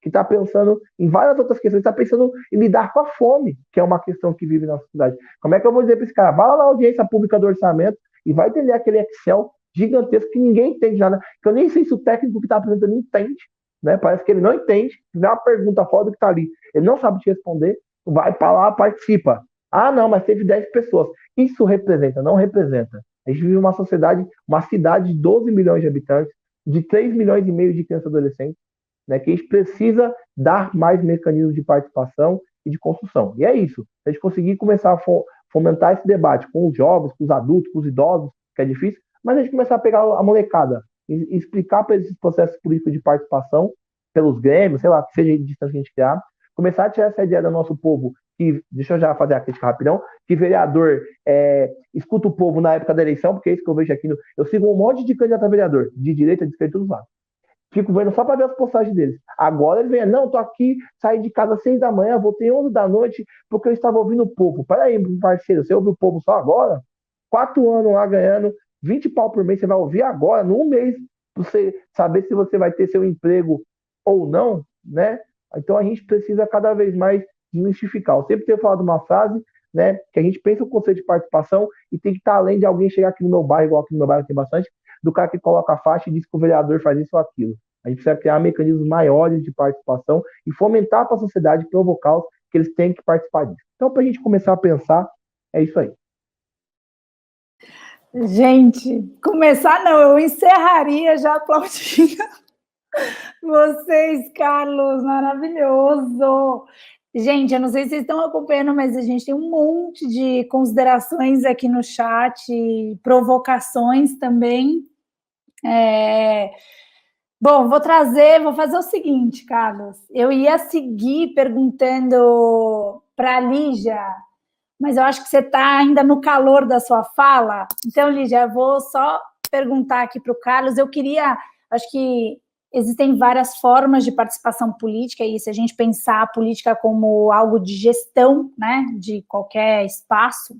que está pensando em várias outras questões, está pensando em lidar com a fome, que é uma questão que vive na sociedade. Como é que eu vou dizer para esse cara? Vai lá na audiência pública do orçamento e vai entender aquele Excel gigantesco que ninguém entende nada, que eu nem sei se o técnico que está apresentando entende, né? Parece que ele não entende, se fizer uma pergunta fora do que está ali, ele não sabe te responder, vai para lá, participa. Ah, não, mas teve 10 pessoas. Isso representa, não representa. A gente vive uma sociedade, uma cidade de 12 milhões de habitantes, de 3 milhões e meio de crianças e adolescentes, né, que a gente precisa dar mais mecanismos de participação e de construção. E é isso. Se a gente conseguir começar a fomentar esse debate com os jovens, com os adultos, com os idosos, que é difícil, mas a gente começar a pegar a molecada e explicar para esses processos políticos de participação, pelos grêmios, sei lá, que seja a distância que a gente criar, começar a tirar essa ideia do nosso povo, que, deixa eu já fazer a crítica rapidão, que vereador escuta o povo na época da eleição, porque é isso que eu vejo aqui. Eu sigo um monte de candidato a vereador, de direita, de esquerda, todos lá. Fico vendo só para ver as postagens deles. Agora ele vem, não, tô aqui, saí de casa às 6 da manhã, voltei 11 da noite, porque eu estava ouvindo o povo. Peraí, parceiro, você ouve o povo só agora? 4 anos lá ganhando 20 pau por mês, você vai ouvir agora, num mês, pra você saber se você vai ter seu emprego ou não, né? Então a gente precisa cada vez mais desmistificar. Eu sempre tenho falado uma frase, né, que a gente pensa o conceito de participação e tem que estar além de alguém chegar aqui no meu bairro, igual aqui no meu bairro tem bastante, do cara que coloca a faixa e diz que o vereador faz isso ou aquilo. A gente precisa criar mecanismos maiores de participação e fomentar para a sociedade, provocá-los que eles têm que participar disso. Então, para a gente começar a pensar, é isso aí. Gente, começar não, eu encerraria já aplaudindo vocês, Carlos, maravilhoso. Gente, eu não sei se vocês estão acompanhando, mas a gente tem um monte de considerações aqui no chat, provocações também. Bom, vou fazer o seguinte, Carlos. Eu ia seguir perguntando para a Lígia, mas eu acho que você está ainda no calor da sua fala. Então, Lígia, eu vou só perguntar aqui para o Carlos. Acho que existem várias formas de participação política, e se a gente pensar a política como algo de gestão, né, de qualquer espaço.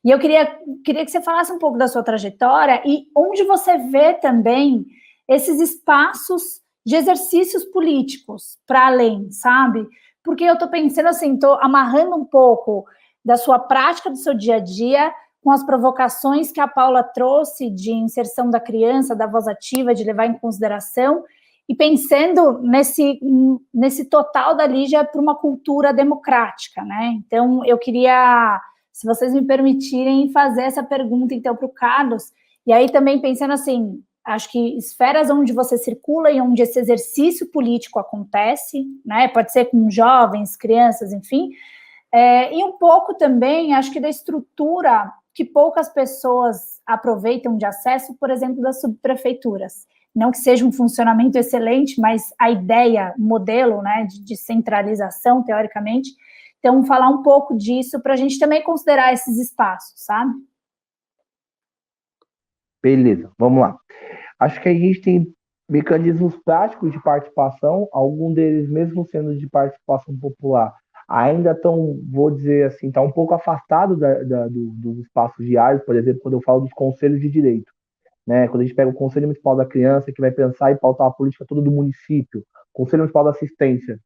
E eu queria que você falasse um pouco da sua trajetória e onde você vê também esses espaços de exercícios políticos para além, sabe? Porque eu estou pensando assim, estou amarrando um pouco da sua prática, do seu dia a dia, com as provocações que a Paula trouxe de inserção da criança, da voz ativa, de levar em consideração, e pensando nesse total da Lígia para uma cultura democrática, né? Então, eu queria, se vocês me permitirem, fazer essa pergunta, então, para o Carlos, e aí também pensando assim, acho que esferas onde você circula e onde esse exercício político acontece, né? Pode ser com jovens, crianças, enfim, e um pouco também, acho que da estrutura que poucas pessoas aproveitam de acesso, por exemplo, das subprefeituras. Não que seja um funcionamento excelente, mas a ideia, o modelo, né, de centralização, teoricamente. Então, falar um pouco disso para a gente também considerar esses espaços, sabe? Beleza, vamos lá. Acho que a gente tem mecanismos práticos de participação, algum deles, mesmo sendo de participação popular, ainda estão, vou dizer assim, está um pouco afastado dos espaços diários, por exemplo, quando eu falo dos conselhos de direito, né? Quando a gente pega o Conselho Municipal da Criança, que vai pensar e pautar a política toda do município, Conselho Municipal da Assistência,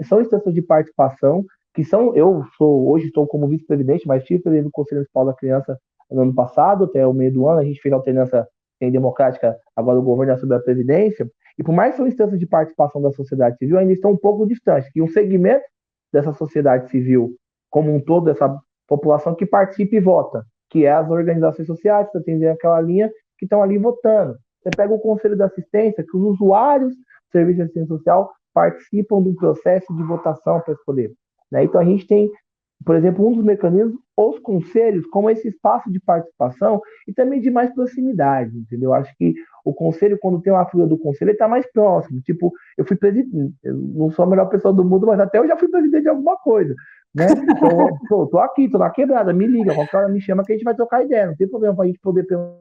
são instâncias de participação que são, hoje estou como vice-presidente, mas tive presidente do Conselho Municipal da Criança no ano passado, até o meio do ano, a gente fez alternância democrática, agora o governo assumiu a presidência, e por mais que são instâncias de participação da sociedade civil, ainda estão um pouco distantes, que um segmento dessa sociedade civil como um todo, dessa população que participa e vota, que é as organizações sociais, que atendem aquela linha, que estão ali votando. Você pega o Conselho de Assistência, que os usuários do Serviço de Assistência Social participam do processo de votação para escolher. Né? Então, a gente tem, por exemplo, um dos mecanismos, os conselhos, como esse espaço de participação e também de mais proximidade, entendeu? Acho que o conselho, quando tem uma figura do conselho, ele está mais próximo. Tipo, eu fui presidente, eu não sou a melhor pessoa do mundo, mas até eu já fui presidente de alguma coisa, né? Então, pô, tô aqui, tô na quebrada, me liga, qualquer hora me chama que a gente vai trocar ideia, não tem problema para a gente poder pensar.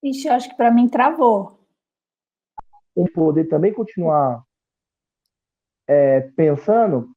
Ixi, eu acho que para mim travou. Poder também continuar pensando,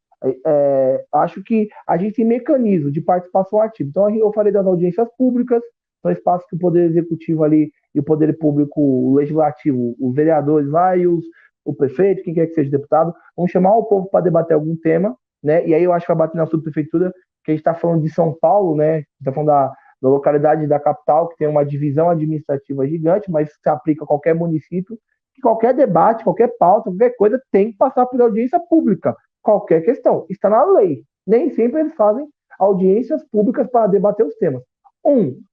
acho que a gente tem mecanismos de participação ativa. Então, eu falei das audiências públicas, são espaços que o Poder Executivo ali e o Poder Público, o Legislativo, os vereadores lá e o prefeito, quem quer que seja deputado, vão chamar o povo para debater algum tema, né? E aí eu acho que vai bater na subprefeitura, que a gente está falando de São Paulo, né? Está falando da localidade da capital, que tem uma divisão administrativa gigante, mas se aplica a qualquer município, que qualquer debate, qualquer pauta, qualquer coisa tem que passar por audiência pública. Qualquer questão. Está na lei. Nem sempre eles fazem audiências públicas para debater os temas.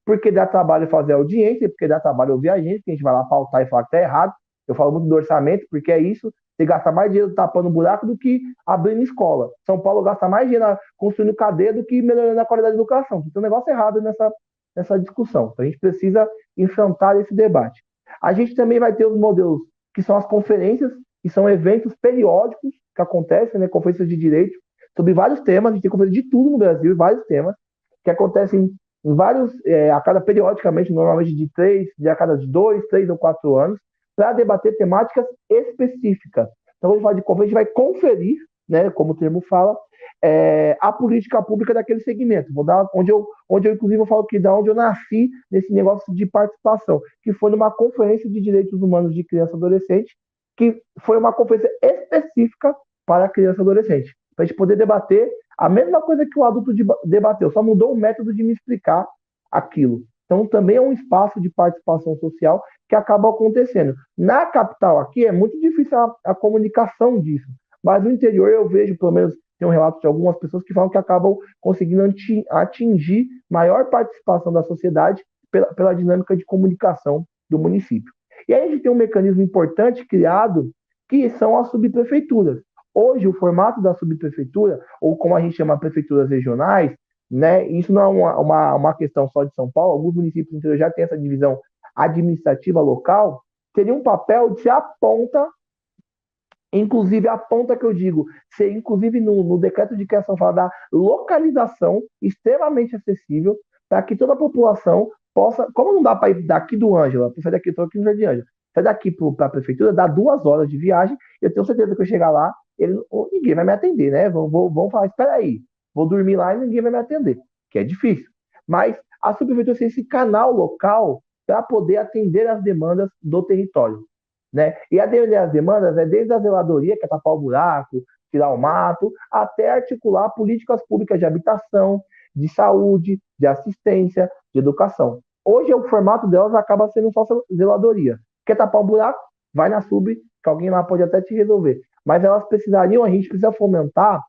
Porque dá trabalho fazer audiência, porque dá trabalho ouvir a gente, que a gente vai lá pautar e falar que está errado. Eu falo muito do orçamento, porque é isso. Você gasta mais dinheiro tapando buraco do que abrindo escola. São Paulo gasta mais dinheiro construindo cadeia do que melhorando a qualidade da educação. Então, tem um negócio errado nessa discussão. Então, a gente precisa enfrentar esse debate. A gente também vai ter os modelos que são as conferências, que são eventos periódicos que acontecem, né, conferências de direito, sobre vários temas. A gente tem conferência de tudo no Brasil, vários temas, que acontecem em vários, a cada periodicamente, normalmente de a cada 2, 3 ou 4 anos, para debater temáticas específicas. Então, a gente vai de conferência, a gente vai conferir, né, como o termo fala, a política pública daquele segmento. Vou dar onde eu inclusive eu falo que da onde eu nasci nesse negócio de participação, que foi numa conferência de direitos humanos de criança e adolescente, que foi uma conferência específica para criança e adolescente, para a gente poder debater a mesma coisa que o adulto debateu, só mudou o método de me explicar aquilo. Então, também é um espaço de participação social que acaba acontecendo. Na capital aqui é muito difícil a comunicação disso, mas no interior eu vejo, pelo menos, tem um relato de algumas pessoas que falam que acabam conseguindo atingir maior participação da sociedade pela dinâmica de comunicação do município. E aí a gente tem um mecanismo importante criado, que são as subprefeituras. Hoje, o formato da subprefeitura, ou como a gente chama prefeituras regionais, né, isso não é uma questão só de São Paulo, alguns municípios do interior já têm essa divisão administrativa local, teria um papel de aponta. Inclusive, a ponta que eu digo, ser inclusive no decreto de criação fala da localização extremamente acessível para que toda a população possa, como não dá para ir daqui do Ângela, para sair daqui, estou aqui no Jardim Ângela, sai daqui para a prefeitura, dá 2 horas de viagem, eu tenho certeza que eu chegar lá, ninguém vai me atender, né? Vão falar, espera aí, vou dormir lá e ninguém vai me atender, que é difícil. Mas a subprefeitura tem esse canal local para poder atender as demandas do território. Né? E atender as demandas é desde a zeladoria, que é tapar o buraco, tirar o mato, até articular políticas públicas de habitação, de saúde, de assistência, de educação. Hoje, o formato delas acaba sendo só zeladoria. Quer tapar o buraco? Vai na sub, que alguém lá pode até te resolver. Mas elas precisariam, a gente precisa fomentar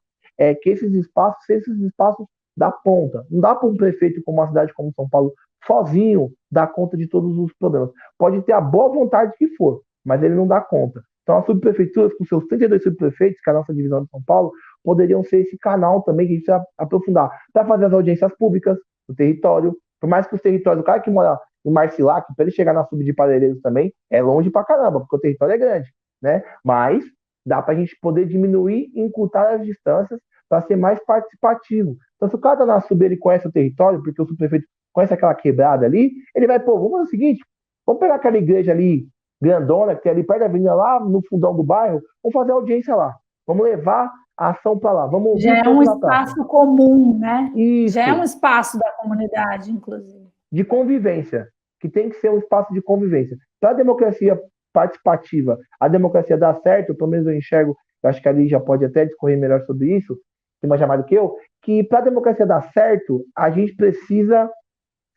que esses espaços sejam esses espaços da ponta. Não dá para um prefeito como uma cidade como São Paulo, sozinho, dar conta de todos os problemas. Pode ter a boa vontade que for, mas ele não dá conta. Então, as subprefeituras, com seus 32 subprefeitos, que é a nossa divisão de São Paulo, poderiam ser esse canal também que a gente precisa aprofundar, para fazer as audiências públicas no território, por mais que os territórios, o cara que mora em Marcilac, para ele chegar na sub de Parelheiros também, é longe pra caramba, porque o território é grande, né? Mas dá para a gente poder diminuir e encurtar as distâncias para ser mais participativo. Então, se o cara está na sub, ele conhece o território, porque o subprefeito conhece aquela quebrada ali, ele vai, vamos fazer o seguinte, vamos pegar aquela igreja ali, grandona, que tem ali perto da avenida, lá no fundão do bairro, vamos fazer audiência lá. Vamos levar a ação para lá. Vamos já é um espaço comum, né? Isso. Já é um espaço da comunidade, inclusive. De convivência, que tem que ser um espaço de convivência. Para a democracia participativa, a democracia dá certo, pelo menos eu enxergo, eu acho que ali já pode até discorrer melhor sobre isso, tem mais chamado que eu, que para a democracia dar certo, a gente precisa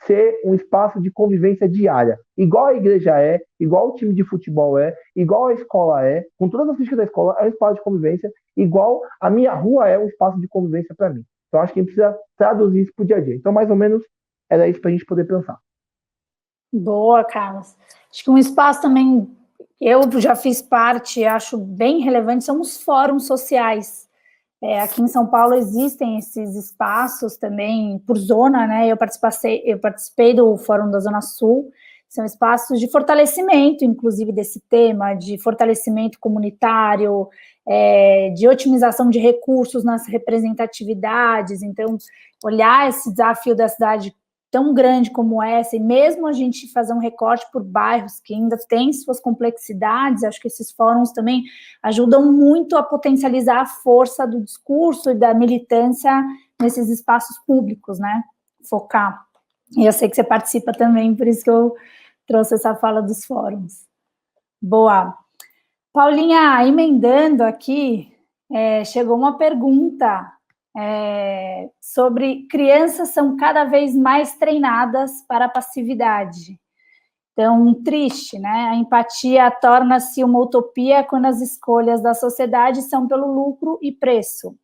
ser um espaço de convivência diária, igual a igreja é, igual o time de futebol é, igual a escola é, com todas as críticas da escola, é um espaço de convivência, igual a minha rua é um espaço de convivência para mim. Então, acho que a gente precisa traduzir isso para o dia a dia. Então, mais ou menos, era isso para a gente poder pensar. Boa, Carlos. Acho que um espaço também, eu já fiz parte, acho bem relevante, são os fóruns sociais. Aqui em São Paulo existem esses espaços também por zona, né? Eu participei do Fórum da Zona Sul, são espaços de fortalecimento, inclusive, desse tema, de fortalecimento comunitário, de otimização de recursos nas representatividades. Então, olhar esse desafio da cidade tão grande como essa, e mesmo a gente fazer um recorte por bairros que ainda tem suas complexidades, acho que esses fóruns também ajudam muito a potencializar a força do discurso e da militância nesses espaços públicos, né? Focar. E eu sei que você participa também, por isso que eu trouxe essa fala dos fóruns. Boa. Paulinha, emendando aqui, chegou uma pergunta sobre crianças são cada vez mais treinadas para a passividade. Então, triste, né? A empatia torna-se uma utopia quando as escolhas da sociedade são pelo lucro e preço.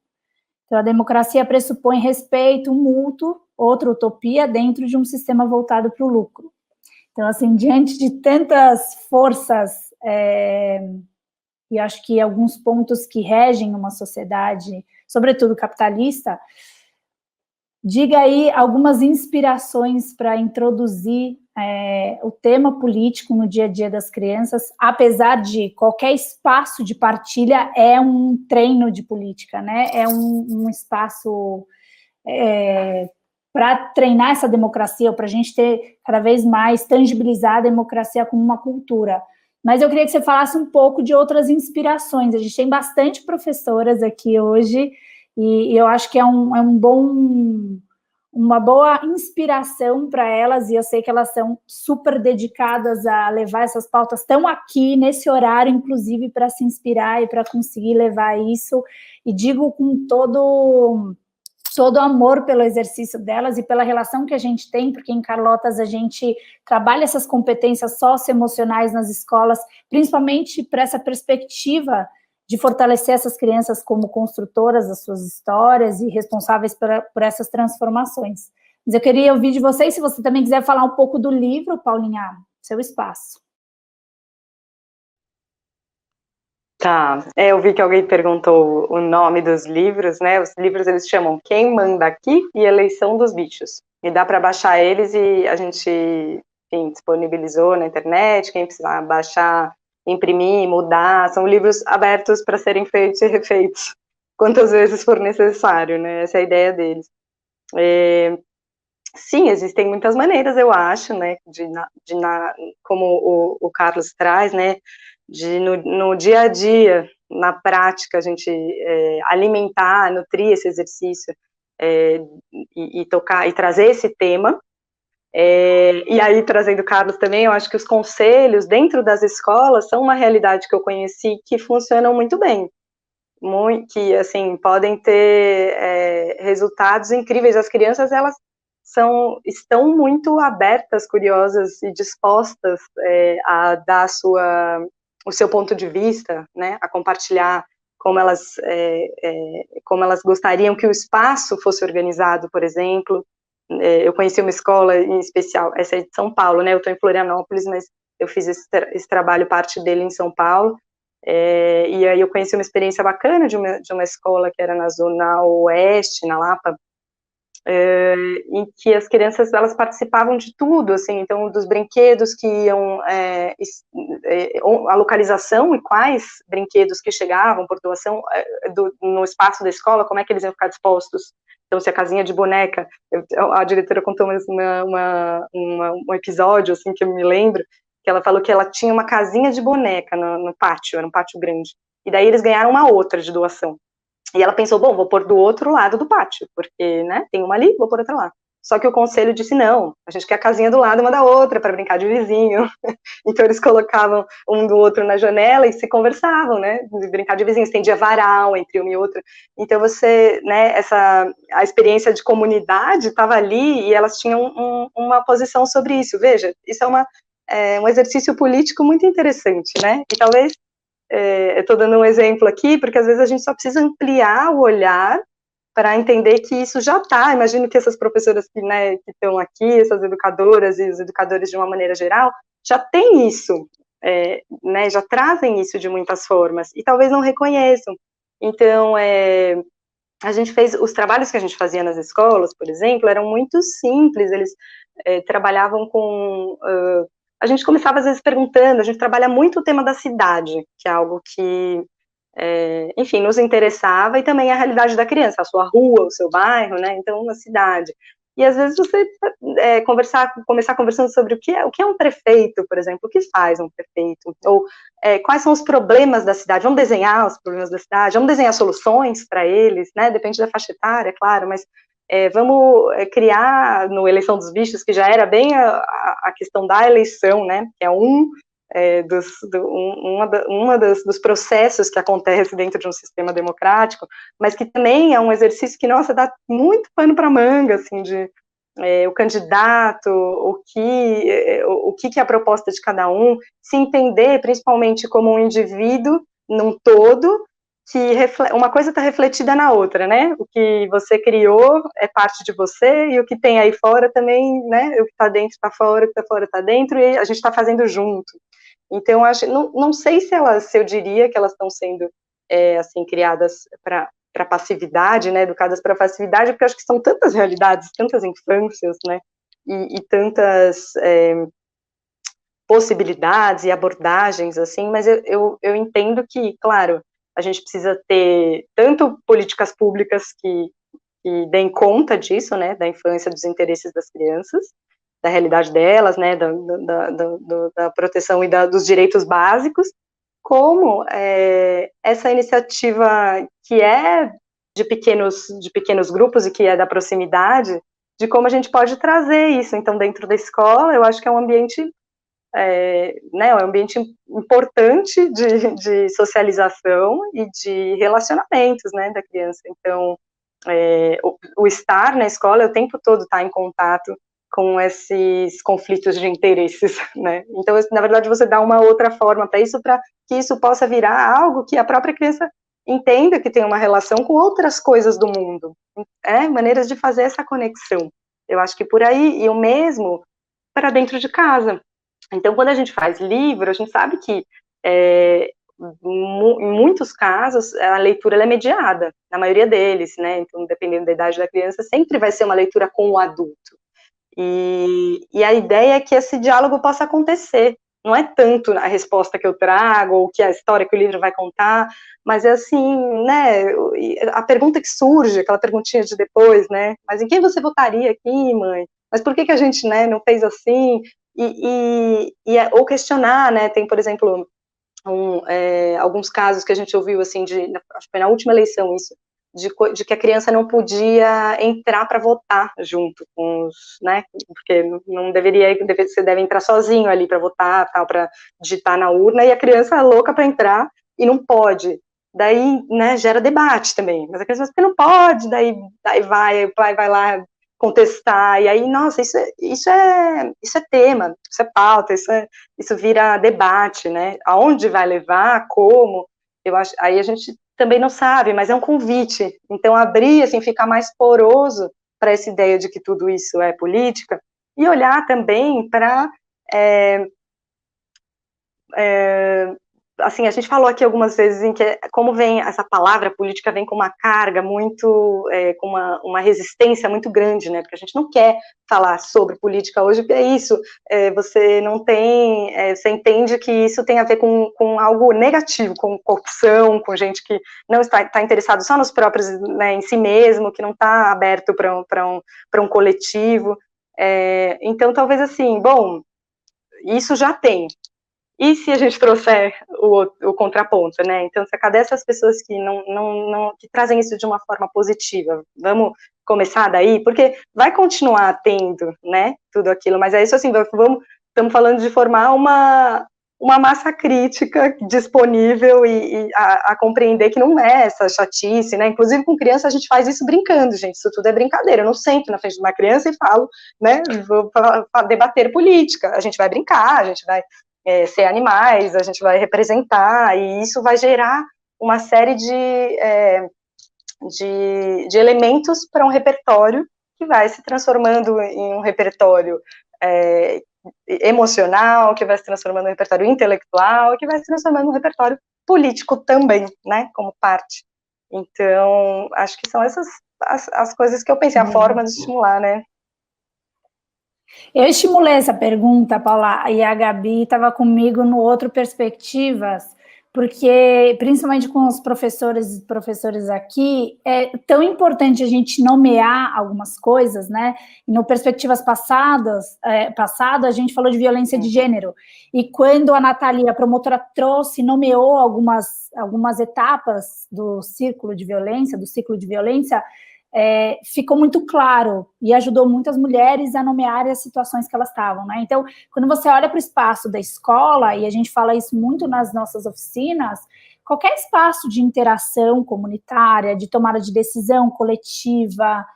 Então, a democracia pressupõe respeito mútuo, outra utopia, dentro de um sistema voltado para o lucro. Então, assim, diante de tantas forças, e acho que alguns pontos que regem uma sociedade, sobretudo capitalista, diga aí algumas inspirações para introduzir o tema político no dia a dia das crianças, apesar de qualquer espaço de partilha é um treino de política, né? É um espaço para treinar essa democracia, ou para a gente ter cada vez mais tangibilizar a democracia como uma cultura. Mas eu queria que você falasse um pouco de outras inspirações. A gente tem bastante professoras aqui hoje, e eu acho que é uma boa inspiração para elas, e eu sei que elas são super dedicadas a levar essas pautas, estão aqui nesse horário, inclusive, para se inspirar e para conseguir levar isso, e digo com todo amor pelo exercício delas e pela relação que a gente tem, porque em Carlotas a gente trabalha essas competências socioemocionais nas escolas, principalmente para essa perspectiva de fortalecer essas crianças como construtoras das suas histórias e responsáveis por essas transformações. Mas eu queria ouvir de vocês, se você também quiser falar um pouco do livro, Paulinha, seu espaço. Tá, eu vi que alguém perguntou o nome dos livros, né? Os livros eles chamam Quem Manda Aqui e Eleição dos Bichos. E dá para baixar eles e a gente, enfim, disponibilizou na internet, quem precisar baixar, imprimir, mudar, são livros abertos para serem feitos e refeitos quantas vezes for necessário, né? Essa é a ideia deles. Sim, existem muitas maneiras, eu acho, né? Como o Carlos traz, né? No dia a dia, na prática, a gente alimentar, nutrir esse exercício e tocar e trazer esse tema. E aí, trazendo o Carlos também, eu acho que os conselhos dentro das escolas são uma realidade que eu conheci que funcionam muito bem, que, assim, podem ter resultados incríveis. As crianças, elas estão muito abertas, curiosas e dispostas a dar o seu ponto de vista, né, a compartilhar como elas gostariam que o espaço fosse organizado, por exemplo. Eu conheci uma escola em especial, essa é de São Paulo, né, eu estou em Florianópolis, mas eu fiz esse trabalho, parte dele em São Paulo, e aí eu conheci uma experiência bacana de uma escola que era na Zona Oeste, na Lapa, em que as crianças, elas participavam de tudo, assim, então, dos brinquedos que iam, a localização e quais brinquedos que chegavam por doação no espaço da escola, como é que eles iam ficar dispostos. Então, se a casinha de boneca, a diretora contou um episódio, assim, que eu me lembro, que ela falou que ela tinha uma casinha de boneca no pátio, era um pátio grande, e daí eles ganharam uma outra de doação. E ela pensou, bom, vou pôr do outro lado do pátio, porque, né, tem uma ali, vou pôr outra lá. Só que o conselho disse, não, a gente quer a casinha do lado uma da outra, para brincar de vizinho. Então eles colocavam um do outro na janela e se conversavam, né, de brincar de vizinho, estendia varal entre uma e outra. Então você, né, a experiência de comunidade estava ali e elas tinham uma posição sobre isso. Veja, isso é um exercício político muito interessante, né, e talvez, eu estou dando um exemplo aqui, porque às vezes a gente só precisa ampliar o olhar para entender que isso já está. Imagino que essas professoras que, né, que estão aqui, essas educadoras e os educadores de uma maneira geral, já têm isso, né, já trazem isso de muitas formas, e talvez não reconheçam. Então, a gente fez, os trabalhos que a gente fazia nas escolas, por exemplo, eram muito simples, eles trabalhavam com... a gente começava às vezes perguntando, a gente trabalha muito o tema da cidade, que é algo que, enfim, nos interessava, e também a realidade da criança, a sua rua, o seu bairro, né, então a cidade. E às vezes você começar conversando sobre o que é um prefeito, por exemplo, o que faz um prefeito, ou quais são os problemas da cidade, vamos desenhar os problemas da cidade, vamos desenhar soluções para eles, né, depende da faixa etária, claro, mas vamos criar no Eleição dos Bichos, que já era bem a questão da eleição, né, que é dos processos que acontece dentro de um sistema democrático, mas que também é um exercício que, nossa, dá muito pano para manga, assim, de o candidato, o que é a proposta de cada um, se entender principalmente como um indivíduo num todo, que uma coisa está refletida na outra, né? O que você criou é parte de você, e o que tem aí fora também, né? O que está dentro está fora, o que está fora está dentro, e a gente está fazendo junto. Então, não sei se eu diria que elas estão sendo, assim, criadas para passividade, né, educadas para passividade, porque eu acho que são tantas realidades, tantas infâncias, né, e tantas possibilidades e abordagens, assim, mas eu entendo que, claro, a gente precisa ter tanto políticas públicas que deem conta disso, né, da infância, dos interesses das crianças, da realidade delas, né, da proteção e dos direitos básicos, como essa iniciativa que é de pequenos grupos e que é da proximidade, de como a gente pode trazer isso. Então, dentro da escola, eu acho que é um ambiente, né, é um ambiente importante de socialização e de relacionamentos, né, da criança. Então, o estar na escola, o tempo todo estar em contato com esses conflitos de interesses, né? Então, na verdade, você dá uma outra forma para que isso possa virar algo que a própria criança entenda que tem uma relação com outras coisas do mundo, maneiras de fazer essa conexão. Eu acho que por aí, e o mesmo para dentro de casa. Então, quando a gente faz livro, a gente sabe que em muitos casos, a leitura é mediada, na maioria deles, né? Então, dependendo da idade da criança, sempre vai ser uma leitura com o adulto. E a ideia é que esse diálogo possa acontecer. Não é tanto a resposta que eu trago, ou que a história que o livro vai contar, mas é assim, né, a pergunta que surge, aquela perguntinha de depois, né, mas em quem você votaria aqui, mãe? Mas por que a gente, né, não fez assim? Ou questionar, né, tem, por exemplo, alguns casos que a gente ouviu, assim, acho que foi na última eleição isso, de que a criança não podia entrar para votar junto com os, né, porque não deveria, você deve entrar sozinho ali para votar, tal, para digitar na urna, e a criança é louca para entrar e não pode. Daí, né, gera debate também, mas a criança que não pode, daí o pai vai lá contestar, e aí, nossa, isso é tema, isso é pauta, isso vira debate, né, aonde vai levar, como, eu acho, aí a gente também não sabe, mas é um convite, então abrir, assim, ficar mais poroso para essa ideia de que tudo isso é política, e olhar também para, assim, a gente falou aqui algumas vezes em que como vem essa palavra política, vem com uma carga muito, com uma resistência muito grande, né, porque a gente não quer falar sobre política hoje, porque é isso, você não tem, você entende que isso tem a ver com algo negativo, com corrupção, com gente que não está interessado só nos próprios, né, em si mesmo, que não está aberto para um coletivo, então talvez assim, bom, isso já tem, E se a gente trouxer o contraponto, né? Então, cadê essas pessoas que que trazem isso de uma forma positiva? Vamos começar daí? Porque vai continuar tendo, né, tudo aquilo, mas é isso assim, estamos falando de formar uma massa crítica disponível e a compreender que não é essa chatice, né? Inclusive com criança a gente faz isso brincando, gente, isso tudo é brincadeira. Eu não sento na frente de uma criança e falo, né, vou debater política, a gente vai brincar, a gente vai ser animais, a gente vai representar, e isso vai gerar uma série de elementos para um repertório que vai se transformando em um repertório emocional, que vai se transformando em um repertório intelectual, que vai se transformando em um repertório político também, né, como parte. Então, acho que são essas as coisas que eu pensei, a forma de estimular, né. Eu estimulei essa pergunta, Paula, e a Gabi estava comigo no outro Perspectivas, porque, principalmente com os professores e professores aqui, é tão importante a gente nomear algumas coisas, né? E no Perspectivas passado, a gente falou de violência de gênero, e quando a Nathalie, a promotora, nomeou algumas etapas do ciclo de violência, ficou muito claro e ajudou muitas mulheres a nomearem as situações que elas estavam, né? Então, quando você olha para o espaço da escola, e a gente fala isso muito nas nossas oficinas, qualquer espaço de interação comunitária, de tomada de decisão coletiva,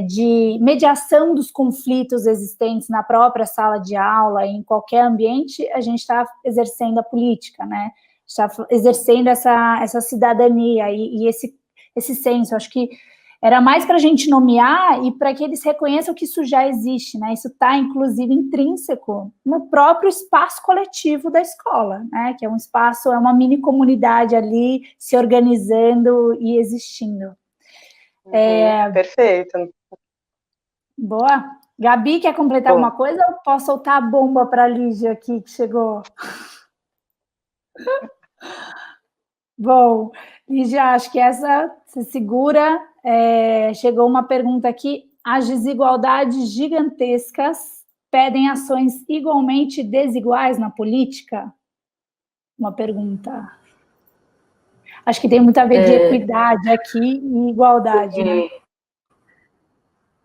de mediação dos conflitos existentes na própria sala de aula, em qualquer ambiente, a gente está exercendo a política, né? Está exercendo essa cidadania e esse senso. Acho que era mais para a gente nomear e para que eles reconheçam que isso já existe, né? Isso está, inclusive, intrínseco no próprio espaço coletivo da escola, né? Que é um espaço, é uma mini comunidade ali se organizando e existindo. Perfeito. Boa. Gabi, quer completar alguma coisa ou posso soltar a bomba para a Lígia aqui, que chegou? Bom, Lígia, acho que essa se segura. Chegou uma pergunta aqui. As desigualdades gigantescas pedem ações igualmente desiguais na política? Uma pergunta. Acho que tem muito a ver de equidade aqui e igualdade, né?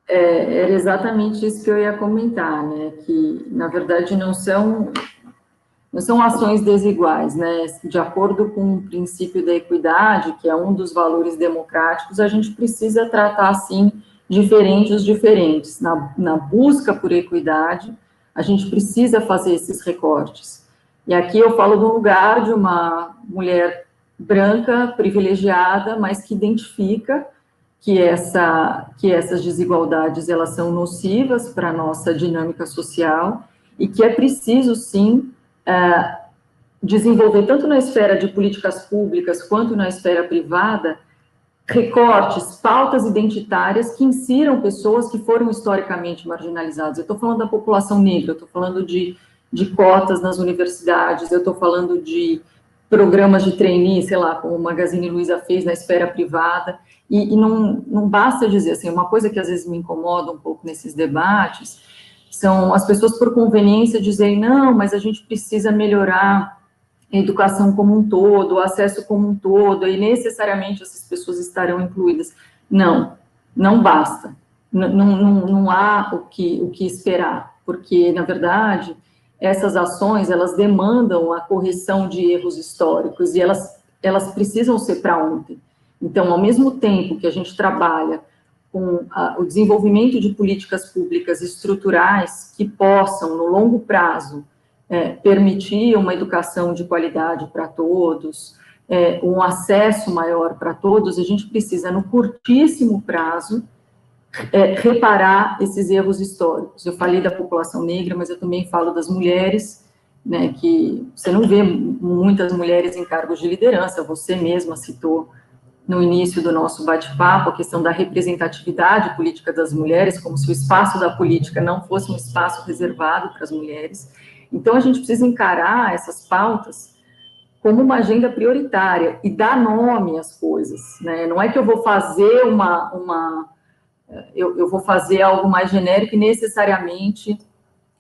Era exatamente isso que eu ia comentar, né? Que, na verdade, não são ações desiguais, né? De acordo com o princípio da equidade, que é um dos valores democráticos, a gente precisa tratar, assim, os diferentes. Na busca por equidade, a gente precisa fazer esses recortes. E aqui eu falo do lugar de uma mulher branca, privilegiada, mas que identifica que essas desigualdades, elas são nocivas para a nossa dinâmica social e que é preciso, sim, desenvolver, tanto na esfera de políticas públicas quanto na esfera privada, recortes, pautas identitárias que insiram pessoas que foram historicamente marginalizadas. Eu estou falando da população negra, eu estou falando de cotas nas universidades, eu estou falando de programas de trainee, sei lá, como o Magazine Luiza fez na esfera privada, e não basta dizer assim, uma coisa que às vezes me incomoda um pouco nesses debates, são as pessoas por conveniência dizerem, não, mas a gente precisa melhorar a educação como um todo, o acesso como um todo, e necessariamente essas pessoas estarão incluídas. Não basta, não há o que esperar, porque, na verdade, essas ações, elas demandam a correção de erros históricos, e elas precisam ser para ontem. Então, ao mesmo tempo que a gente trabalha com o desenvolvimento de políticas públicas estruturais que possam, no longo prazo, permitir uma educação de qualidade para todos, um acesso maior para todos, a gente precisa, no curtíssimo prazo, reparar esses erros históricos. Eu falei da população negra, mas eu também falo das mulheres, né, que você não vê muitas mulheres em cargos de liderança, você mesma citou no início do nosso bate-papo a questão da representatividade política das mulheres, como se o espaço da política não fosse um espaço reservado para as mulheres. Então, a gente precisa encarar essas pautas como uma agenda prioritária e dar nome às coisas, né? Não é que eu vou fazer eu vou fazer algo mais genérico e necessariamente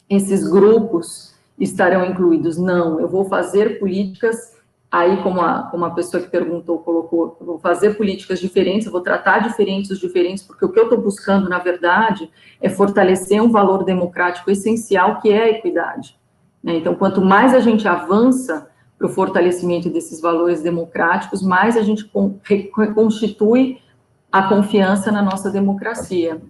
esses grupos estarão incluídos. Não, eu vou fazer políticas, aí como a pessoa que perguntou colocou, eu vou fazer políticas diferentes, eu vou tratar diferentes os diferentes, porque o que eu estou buscando, na verdade, é fortalecer um valor democrático essencial, que é a equidade. Então, quanto mais a gente avança para o fortalecimento desses valores democráticos, mais a gente reconstitui a confiança na nossa democracia.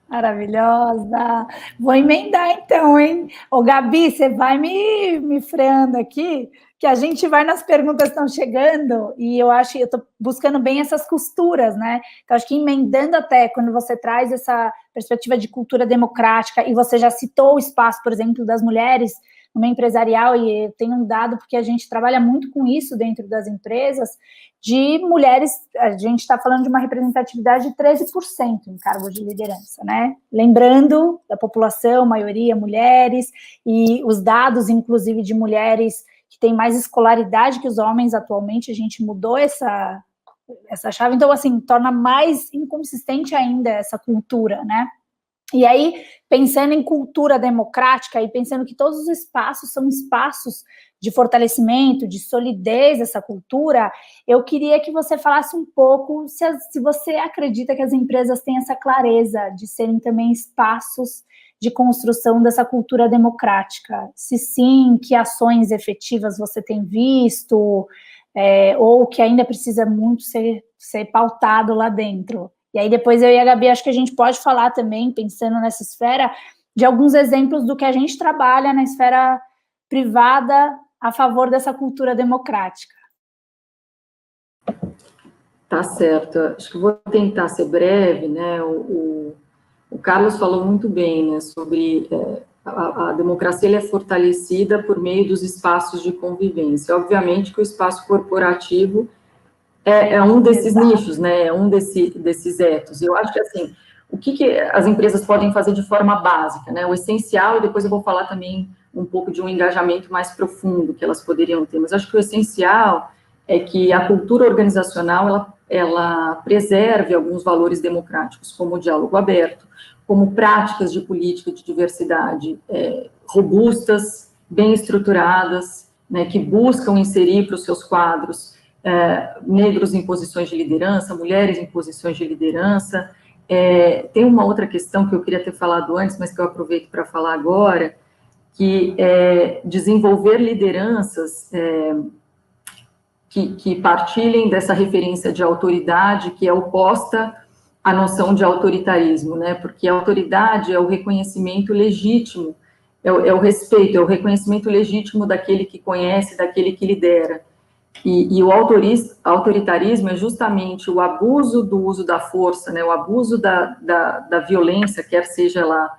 Maravilhosa. Vou emendar então, hein? Ô, Gabi, você vai me freando aqui, que a gente vai nas perguntas que estão chegando, e eu acho que eu estou buscando bem essas costuras, né? Então, acho que emendando até, quando você traz essa perspectiva de cultura democrática, e você já citou o espaço, por exemplo, das mulheres no meio empresarial, e eu tenho um dado, porque a gente trabalha muito com isso dentro das empresas, de mulheres, a gente está falando de uma representatividade de 13% em cargos de liderança, né? Lembrando da população, maioria mulheres, e os dados, inclusive, de mulheres que têm mais escolaridade que os homens atualmente, a gente mudou essa chave, então, assim, torna mais inconsistente ainda essa cultura, né? E aí, pensando em cultura democrática e pensando que todos os espaços são espaços de fortalecimento, de solidez dessa cultura, eu queria que você falasse um pouco se você acredita que as empresas têm essa clareza de serem também espaços de construção dessa cultura democrática. Se sim, que ações efetivas você tem visto, ou que ainda precisa muito ser pautado lá dentro. E aí depois eu e a Gabi, acho que a gente pode falar também, pensando nessa esfera, de alguns exemplos do que a gente trabalha na esfera privada a favor dessa cultura democrática. Tá certo. Acho que vou tentar ser breve, né? O Carlos falou muito bem, né, sobre a democracia é fortalecida por meio dos espaços de convivência. Obviamente que o espaço corporativo é um desses nichos, né, é um desses etos. Eu acho que, assim, o que as empresas podem fazer de forma básica, né, o essencial, e depois eu vou falar também um pouco de um engajamento mais profundo que elas poderiam ter, mas acho que o essencial é que a cultura organizacional, ela preserve alguns valores democráticos, como o diálogo aberto, como práticas de política de diversidade robustas, bem estruturadas, né, que buscam inserir para os seus quadros negros em posições de liderança, mulheres em posições de liderança. Tem uma outra questão que eu queria ter falado antes, mas que eu aproveito para falar agora, que é desenvolver lideranças que partilhem dessa referência de autoridade que é oposta à noção de autoritarismo, né? Porque a autoridade é o reconhecimento legítimo, é o respeito, é o reconhecimento legítimo daquele que conhece, daquele que lidera. E o autoritarismo é justamente o abuso do uso da força, né, o abuso da violência, quer seja lá,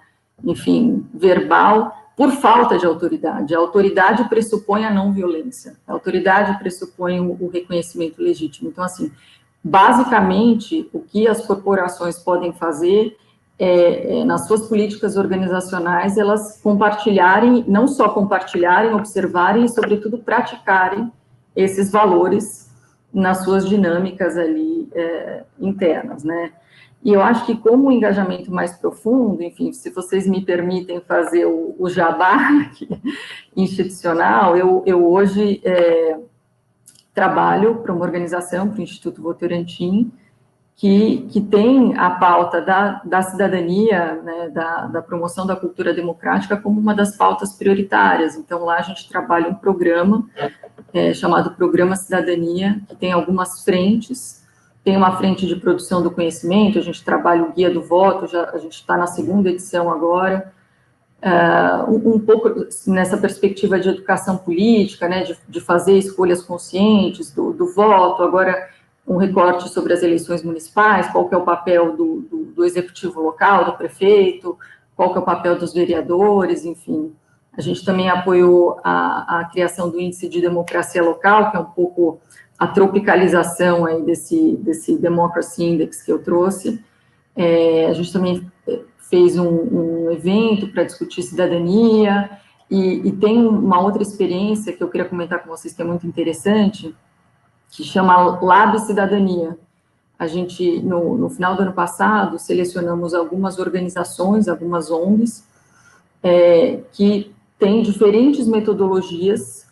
enfim, verbal, por falta de autoridade. A autoridade pressupõe a não violência, a autoridade pressupõe o reconhecimento legítimo. Então, assim, basicamente, o que as corporações podem fazer nas suas políticas organizacionais, elas compartilharem, não só compartilharem, observarem e, sobretudo, praticarem esses valores nas suas dinâmicas ali internas, né? E eu acho que como o engajamento mais profundo, enfim, se vocês me permitem fazer o jabá aqui, institucional, eu hoje trabalho para uma organização, para o Instituto Votorantim, que tem a pauta da cidadania, né, da promoção da cultura democrática como uma das pautas prioritárias. Então, lá a gente trabalha um programa chamado Programa Cidadania, que tem algumas frentes. Tem uma frente de produção do conhecimento, a gente trabalha o Guia do Voto, a gente está na 2ª edição agora, um pouco nessa perspectiva de educação política, né, de fazer escolhas conscientes do voto, agora um recorte sobre as eleições municipais, qual que é o papel do executivo local, do prefeito, qual que é o papel dos vereadores, enfim. A gente também apoiou a criação do Índice de Democracia Local, que é um pouco a tropicalização aí desse Democracy Index que eu trouxe. A gente também fez um evento para discutir cidadania, e tem uma outra experiência que eu queria comentar com vocês, que é muito interessante, que chama Lab Cidadania. A gente, no final do ano passado, selecionamos algumas organizações, algumas ONGs, que tem diferentes metodologias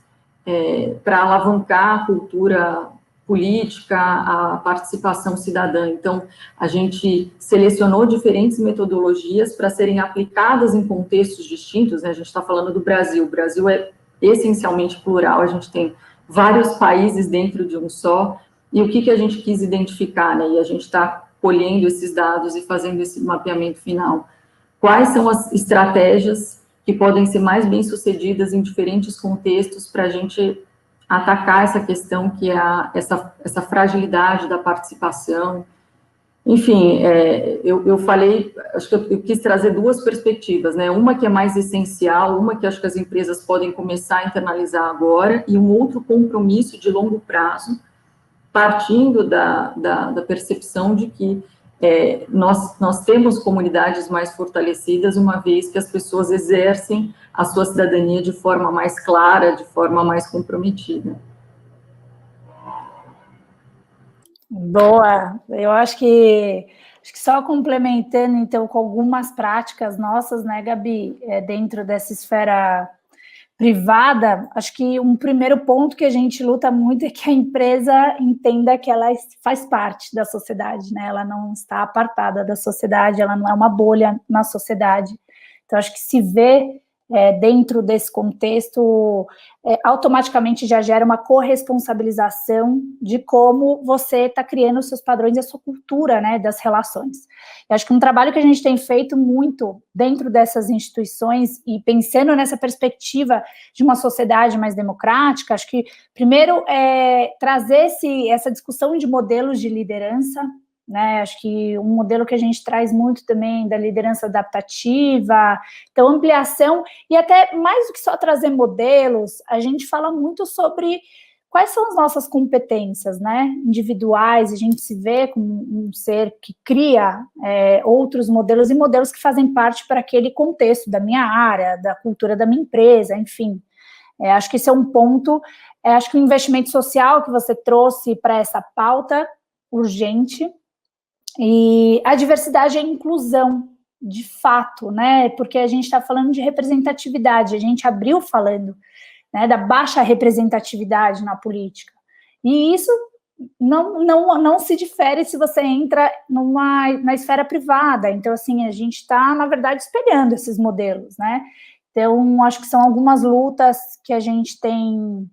para alavancar a cultura política, a participação cidadã. Então, a gente selecionou diferentes metodologias para serem aplicadas em contextos distintos, né? A gente está falando do Brasil. O Brasil é essencialmente plural, a gente tem vários países dentro de um só, e o que a gente quis identificar, né? E a gente está colhendo esses dados e fazendo esse mapeamento final. Quais são as estratégias que podem ser mais bem-sucedidas em diferentes contextos para a gente atacar essa questão que é essa fragilidade da participação. Enfim, eu falei, acho que eu quis trazer duas perspectivas, né? Uma que é mais essencial, uma que acho que as empresas podem começar a internalizar agora, e um outro compromisso de longo prazo, partindo da percepção de que nós temos comunidades mais fortalecidas, uma vez que as pessoas exercem a sua cidadania de forma mais clara, de forma mais comprometida. Boa, eu acho que só complementando, então, com algumas práticas nossas, né, Gabi, dentro dessa esfera privada, acho que um primeiro ponto que a gente luta muito é que a empresa entenda que ela faz parte da sociedade, né? Ela não está apartada da sociedade, ela não é uma bolha na sociedade. Então, acho que se vê dentro desse contexto, automaticamente já gera uma corresponsabilização de como você está criando os seus padrões e a sua cultura, né, das relações. Eu acho que um trabalho que a gente tem feito muito dentro dessas instituições e pensando nessa perspectiva de uma sociedade mais democrática, acho que primeiro trazer essa discussão de modelos de liderança, né? Acho que um modelo que a gente traz muito também da liderança adaptativa, então ampliação, e até mais do que só trazer modelos, a gente fala muito sobre quais são as nossas competências, né, individuais. A gente se vê como um ser que cria outros modelos e modelos que fazem parte para aquele contexto da minha área, da cultura da minha empresa, enfim. Acho que esse é um ponto. Acho que o investimento social que você trouxe para essa pauta urgente, e a diversidade e a inclusão, de fato, né? Porque a gente está falando de representatividade, a gente abriu falando, né, da baixa representatividade na política. E isso não se difere se você entra na esfera privada. Então, assim, a gente está, na verdade, espelhando esses modelos, né? Então, acho que são algumas lutas que a gente tem.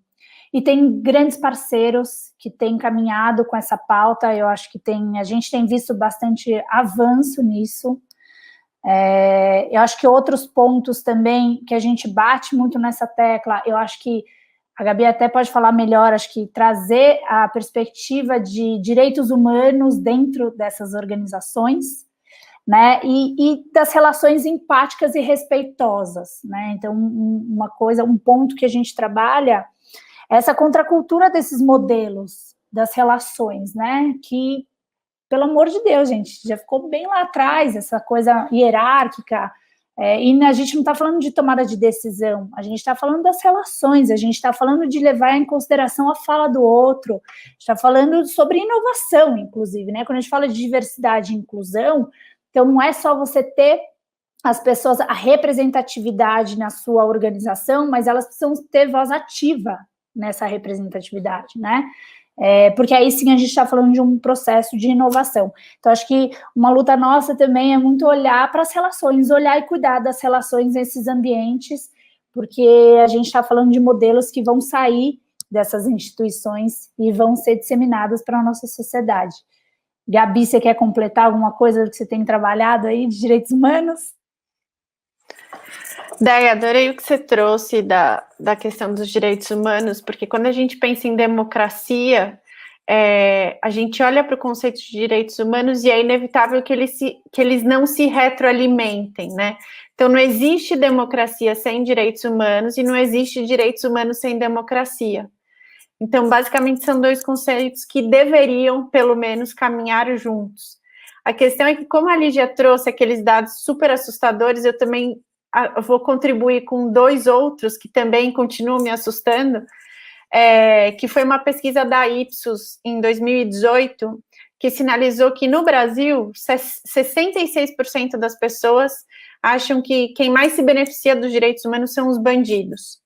E tem grandes parceiros que têm caminhado com essa pauta. Eu acho que a gente tem visto bastante avanço nisso. Eu acho que outros pontos também que a gente bate muito nessa tecla, eu acho que a Gabi até pode falar melhor, acho que trazer a perspectiva de direitos humanos dentro dessas organizações, né, e das relações empáticas e respeitosas, né. Então, um ponto que a gente trabalha, essa contracultura desses modelos, das relações, né, que, pelo amor de Deus, gente, já ficou bem lá atrás, essa coisa hierárquica, e a gente não está falando de tomada de decisão, a gente está falando das relações, a gente está falando de levar em consideração a fala do outro, a gente está falando sobre inovação, inclusive, né, quando a gente fala de diversidade e inclusão, então não é só você ter as pessoas, a representatividade na sua organização, mas elas precisam ter voz ativa nessa representatividade, né? Porque aí sim a gente está falando de um processo de inovação. Então, acho que uma luta nossa também é muito olhar para as relações, olhar e cuidar das relações nesses ambientes, porque a gente está falando de modelos que vão sair dessas instituições e vão ser disseminados para a nossa sociedade. Gabi, você quer completar alguma coisa que você tem trabalhado aí de direitos humanos? Déia, adorei o que você trouxe da questão dos direitos humanos, porque quando a gente pensa em democracia, a gente olha para o conceito de direitos humanos e é inevitável que eles não se retroalimentem, né? Então, não existe democracia sem direitos humanos e não existe direitos humanos sem democracia. Então, basicamente, são dois conceitos que deveriam, pelo menos, caminhar juntos. A questão é que, como a Lígia trouxe aqueles dados super assustadores, eu também vou contribuir com dois outros que também continuam me assustando, que foi uma pesquisa da Ipsos em 2018, que sinalizou que no Brasil, 66% das pessoas acham que quem mais se beneficia dos direitos humanos são os bandidos.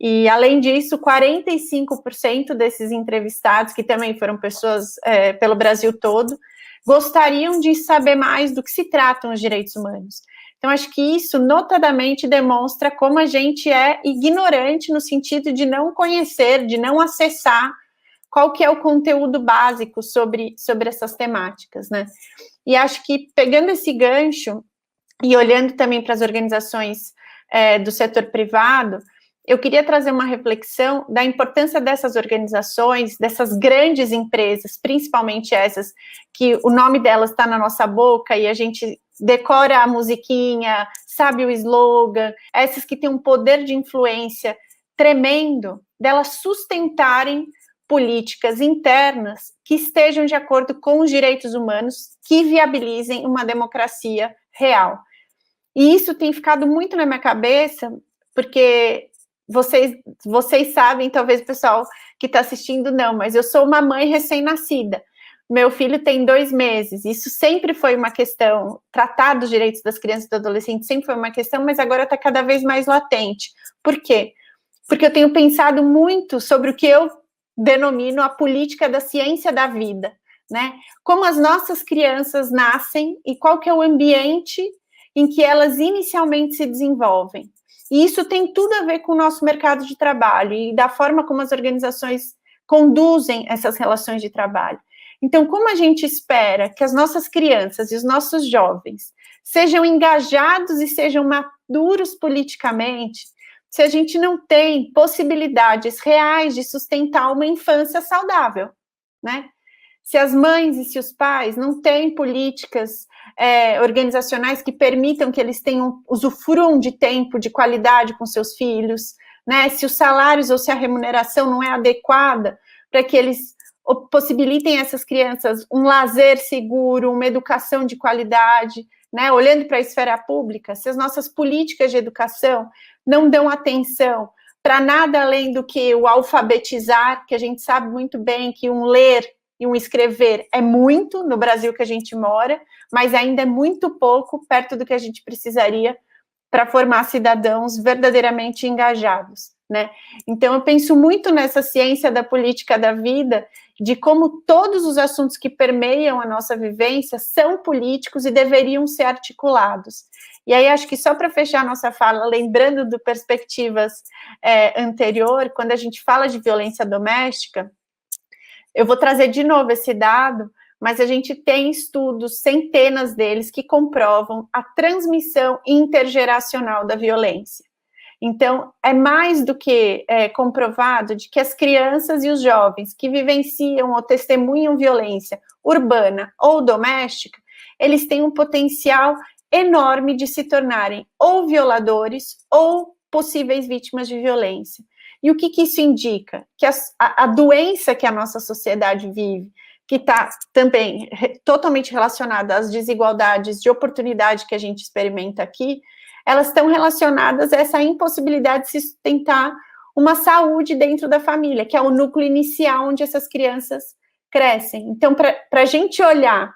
E, além disso, 45% desses entrevistados, que também foram pessoas pelo Brasil todo, gostariam de saber mais do que se tratam os direitos humanos. Então, acho que isso notadamente demonstra como a gente é ignorante no sentido de não conhecer, de não acessar qual que é o conteúdo básico sobre essas temáticas, né? E acho que, pegando esse gancho e olhando também para as organizações do setor privado, eu queria trazer uma reflexão da importância dessas organizações, dessas grandes empresas, principalmente essas que o nome delas está na nossa boca e a gente decora a musiquinha, sabe o slogan, essas que têm um poder de influência tremendo, delas sustentarem políticas internas que estejam de acordo com os direitos humanos, que viabilizem uma democracia real. E isso tem ficado muito na minha cabeça, porque vocês sabem, talvez o pessoal que está assistindo não, mas eu sou uma mãe recém-nascida. Meu filho tem 2 meses, isso sempre foi uma questão, tratar dos direitos das crianças e do adolescente sempre foi uma questão, mas agora está cada vez mais latente. Por quê? Porque eu tenho pensado muito sobre o que eu denomino a política da ciência da vida, né? Como as nossas crianças nascem e qual que é o ambiente em que elas inicialmente se desenvolvem. E isso tem tudo a ver com o nosso mercado de trabalho e da forma como as organizações conduzem essas relações de trabalho. Então, como a gente espera que as nossas crianças e os nossos jovens sejam engajados e sejam maduros politicamente, se a gente não tem possibilidades reais de sustentar uma infância saudável, né? Se as mães e se os pais não têm políticas organizacionais que permitam que eles tenham usufruam de tempo de qualidade com seus filhos, né? Se os salários ou se a remuneração não é adequada para que eles possibilitem a essas crianças um lazer seguro, uma educação de qualidade, né? Olhando para a esfera pública, se as nossas políticas de educação não dão atenção para nada além do que o alfabetizar, que a gente sabe muito bem que um ler e um escrever é muito no Brasil que a gente mora, mas ainda é muito pouco perto do que a gente precisaria para formar cidadãos verdadeiramente engajados, né? Então, eu penso muito nessa ciência da política da vida, de como todos os assuntos que permeiam a nossa vivência são políticos e deveriam ser articulados. E aí, acho que só para fechar a nossa fala, lembrando do perspectivas anterior, quando a gente fala de violência doméstica, eu vou trazer de novo esse dado, mas a gente tem estudos, centenas deles, que comprovam a transmissão intergeracional da violência. Então, é mais do que comprovado de que as crianças e os jovens que vivenciam ou testemunham violência urbana ou doméstica, eles têm um potencial enorme de se tornarem ou violadores ou possíveis vítimas de violência. E o que isso indica? Que a doença que a nossa sociedade vive, que está também totalmente relacionada às desigualdades de oportunidade que a gente experimenta aqui, elas estão relacionadas a essa impossibilidade de se sustentar uma saúde dentro da família, que é o núcleo inicial onde essas crianças crescem. Então, para a gente olhar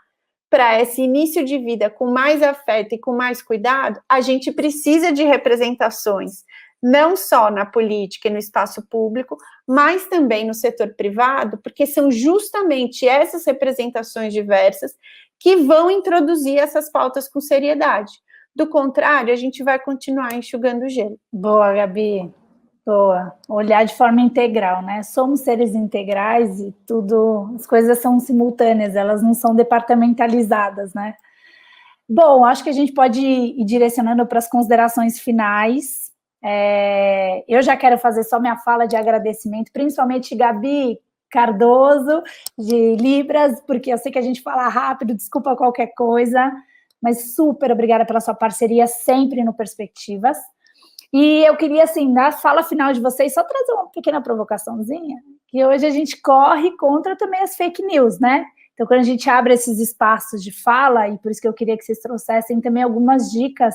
para esse início de vida com mais afeto e com mais cuidado, a gente precisa de representações, não só na política e no espaço público, mas também no setor privado, porque são justamente essas representações diversas que vão introduzir essas pautas com seriedade. Do contrário, a gente vai continuar enxugando o gelo. Boa, Gabi. Boa. Olhar de forma integral, né? Somos seres integrais e tudo, as coisas são simultâneas, elas não são departamentalizadas, né? Bom, acho que a gente pode ir direcionando para as considerações finais. Eu já quero fazer só minha fala de agradecimento, principalmente Gabi Cardoso, de Libras, porque eu sei que a gente fala rápido, desculpa qualquer coisa, mas super obrigada pela sua parceria sempre no Perspectivas. E eu queria, assim, na fala final de vocês, só trazer uma pequena provocaçãozinha, que hoje a gente corre contra também as fake news, né? Então, quando a gente abre esses espaços de fala, e por isso que eu queria que vocês trouxessem também algumas dicas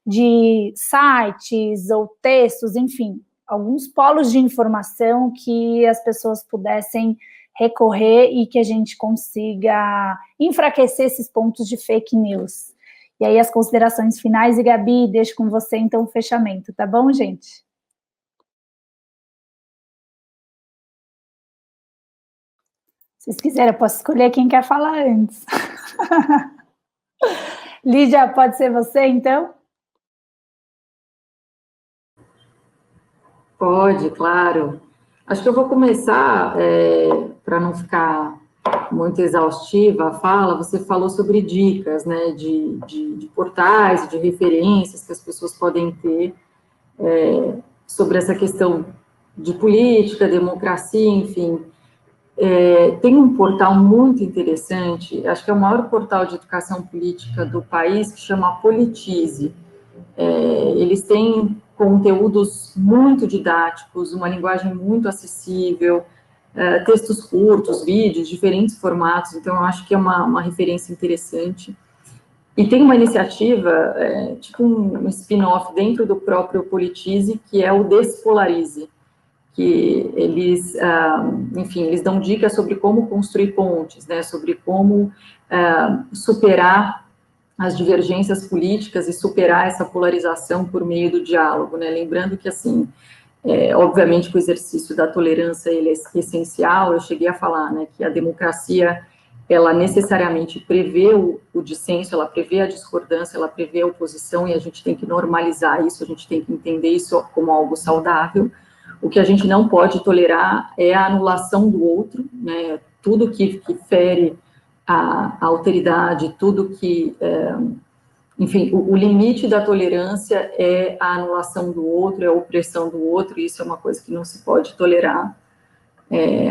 de sites ou textos, enfim, alguns polos de informação que as pessoas pudessem recorrer e que a gente consiga enfraquecer esses pontos de fake news. E aí as considerações finais, e Gabi, deixo com você então o fechamento, tá bom, gente? Se vocês quiserem, eu posso escolher quem quer falar antes. Lídia, pode ser você, então? Pode, claro. Acho que eu vou começar, para não ficar muito exaustiva a fala, você falou sobre dicas, né, de portais, de referências que as pessoas podem ter sobre essa questão de política, democracia, enfim. Tem um portal muito interessante, acho que é o maior portal de educação política do país, que chama Politize. Eles têm conteúdos muito didáticos, uma linguagem muito acessível, textos curtos, vídeos, diferentes formatos, então eu acho que é uma referência interessante. E tem uma iniciativa, tipo um spin-off dentro do próprio Politize, que é o Despolarize, que eles, enfim, eles dão dicas sobre como construir pontes, né, sobre como superar as divergências políticas e superar essa polarização por meio do diálogo, né, lembrando que, assim, obviamente que o exercício da tolerância, ele é essencial, eu cheguei a falar, né, que a democracia, ela necessariamente prevê o dissenso, ela prevê a discordância, ela prevê a oposição, e a gente tem que normalizar isso, a gente tem que entender isso como algo saudável. O que a gente não pode tolerar é a anulação do outro, né, tudo que fere a alteridade, tudo que, enfim, o limite da tolerância é a anulação do outro, é a opressão do outro, e isso é uma coisa que não se pode tolerar.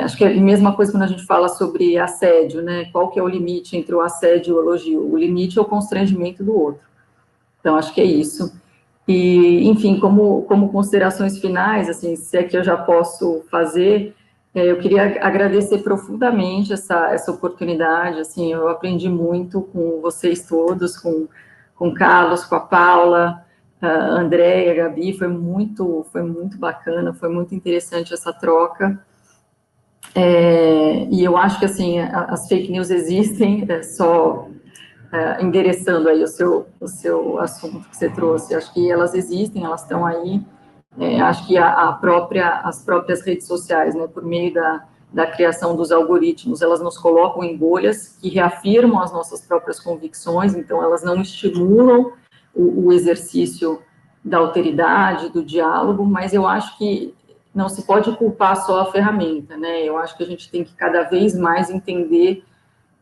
Acho que é a mesma coisa quando a gente fala sobre assédio, né, qual que é o limite entre o assédio e o elogio? O limite é o constrangimento do outro. Então, acho que é isso. E, enfim, como considerações finais, assim, se é que eu já posso fazer, eu queria agradecer profundamente essa oportunidade, assim, eu aprendi muito com vocês todos, com o Carlos, com a Paula, a Andréia, a Gabi, foi muito bacana, foi muito interessante essa troca. E eu acho que, assim, as fake news existem, só endereçando aí o seu assunto que você trouxe, acho que elas existem, elas estão aí, acho que as próprias redes sociais, né, por meio da criação dos algoritmos, elas nos colocam em bolhas que reafirmam as nossas próprias convicções, então elas não estimulam o exercício da alteridade, do diálogo, mas eu acho que não se pode culpar só a ferramenta, né, eu acho que a gente tem que cada vez mais entender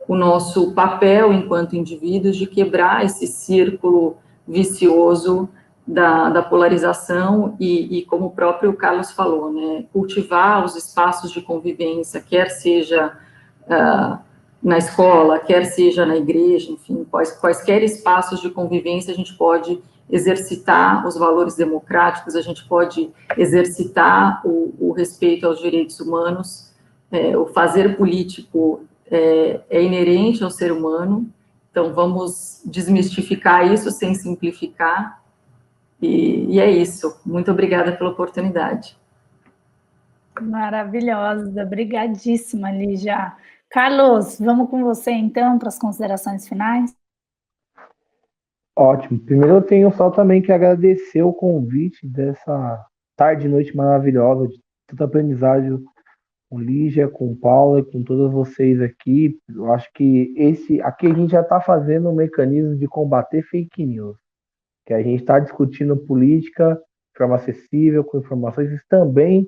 o nosso papel enquanto indivíduos de quebrar esse círculo vicioso da polarização e, como o próprio Carlos falou, né, cultivar os espaços de convivência, quer seja na escola, quer seja na igreja, enfim, quaisquer espaços de convivência a gente pode exercitar os valores democráticos, a gente pode exercitar o respeito aos direitos humanos, o fazer político é inerente ao ser humano, então vamos desmistificar isso sem simplificar, e é isso. Muito obrigada pela oportunidade. Maravilhosa, obrigadíssima, Lígia. Carlos, vamos com você então para as considerações finais? Ótimo. Primeiro eu tenho só também que agradecer o convite dessa tarde e noite maravilhosa, de tanta aprendizagem com Lígia, com Paula e com todos vocês aqui. Eu acho que aqui a gente já está fazendo um mecanismo de combater fake news, que a gente está discutindo política de forma acessível, com informações, isso também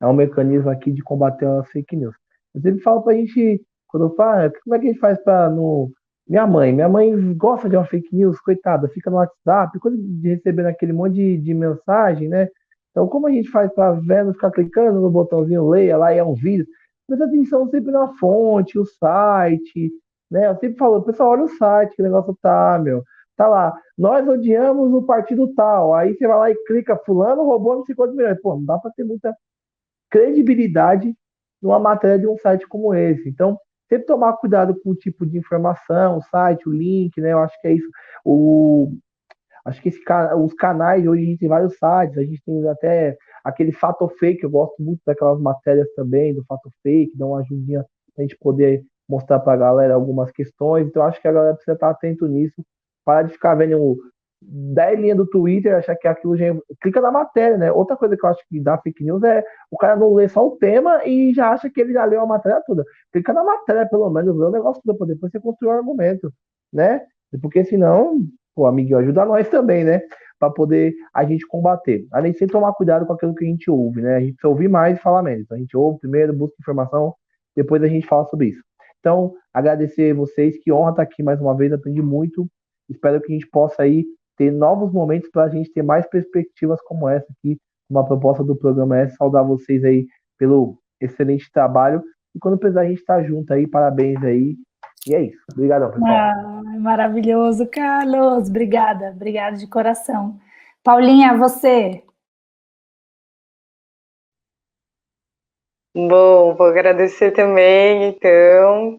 é um mecanismo aqui de combater as fake news. Eu sempre falo para a gente, quando eu falo, como é que a gente faz para não. Minha mãe gosta de uma fake news, coitada, fica no WhatsApp, coisa de recebendo aquele monte de mensagem, né? Então, como a gente faz para ver, não ficar clicando no botãozinho leia lá e é um vídeo? Presta atenção sempre na fonte, o site, né? Eu sempre falo, pessoal, olha o site, que o negócio tá, meu. Tá lá, nós odiamos o partido tal. Aí você vai lá e clica, fulano roubou não sei quantos milhões. Pô, não dá para ter muita credibilidade numa matéria de um site como esse. Então, sempre tomar cuidado com o tipo de informação, o site, o link, né? Eu acho que é isso. Acho que os canais, hoje a gente tem vários sites, a gente tem até aquele fato fake, eu gosto muito daquelas matérias também, do fato fake, dá uma ajudinha pra gente poder mostrar pra galera algumas questões, então acho que a galera precisa estar atento nisso, para de ficar vendo 10 linhas do Twitter, achar que aquilo já clica na matéria, né? Outra coisa que eu acho que dá fake news é o cara não lê só o tema e já acha que ele já leu a matéria toda. Clica na matéria, pelo menos, lê o negócio todo, pra depois você construir um argumento, né? Porque senão, pô, amiguinho, ajuda nós também, né? Para poder a gente combater. Além de sempre tomar cuidado com aquilo que a gente ouve, né? A gente precisa ouvir mais e falar menos. Então, a gente ouve primeiro, busca informação, depois a gente fala sobre isso. Então, agradecer vocês, que honra estar aqui mais uma vez, aprendi muito. Espero que a gente possa aí ter novos momentos para a gente ter mais perspectivas como essa aqui. Uma proposta do programa é saudar vocês aí pelo excelente trabalho. E quando precisar, a gente está junto aí. Parabéns aí. E é isso. Obrigadão, pessoal. Maravilhoso, Carlos. Obrigada de coração. Paulinha, você? Bom, vou agradecer também, então,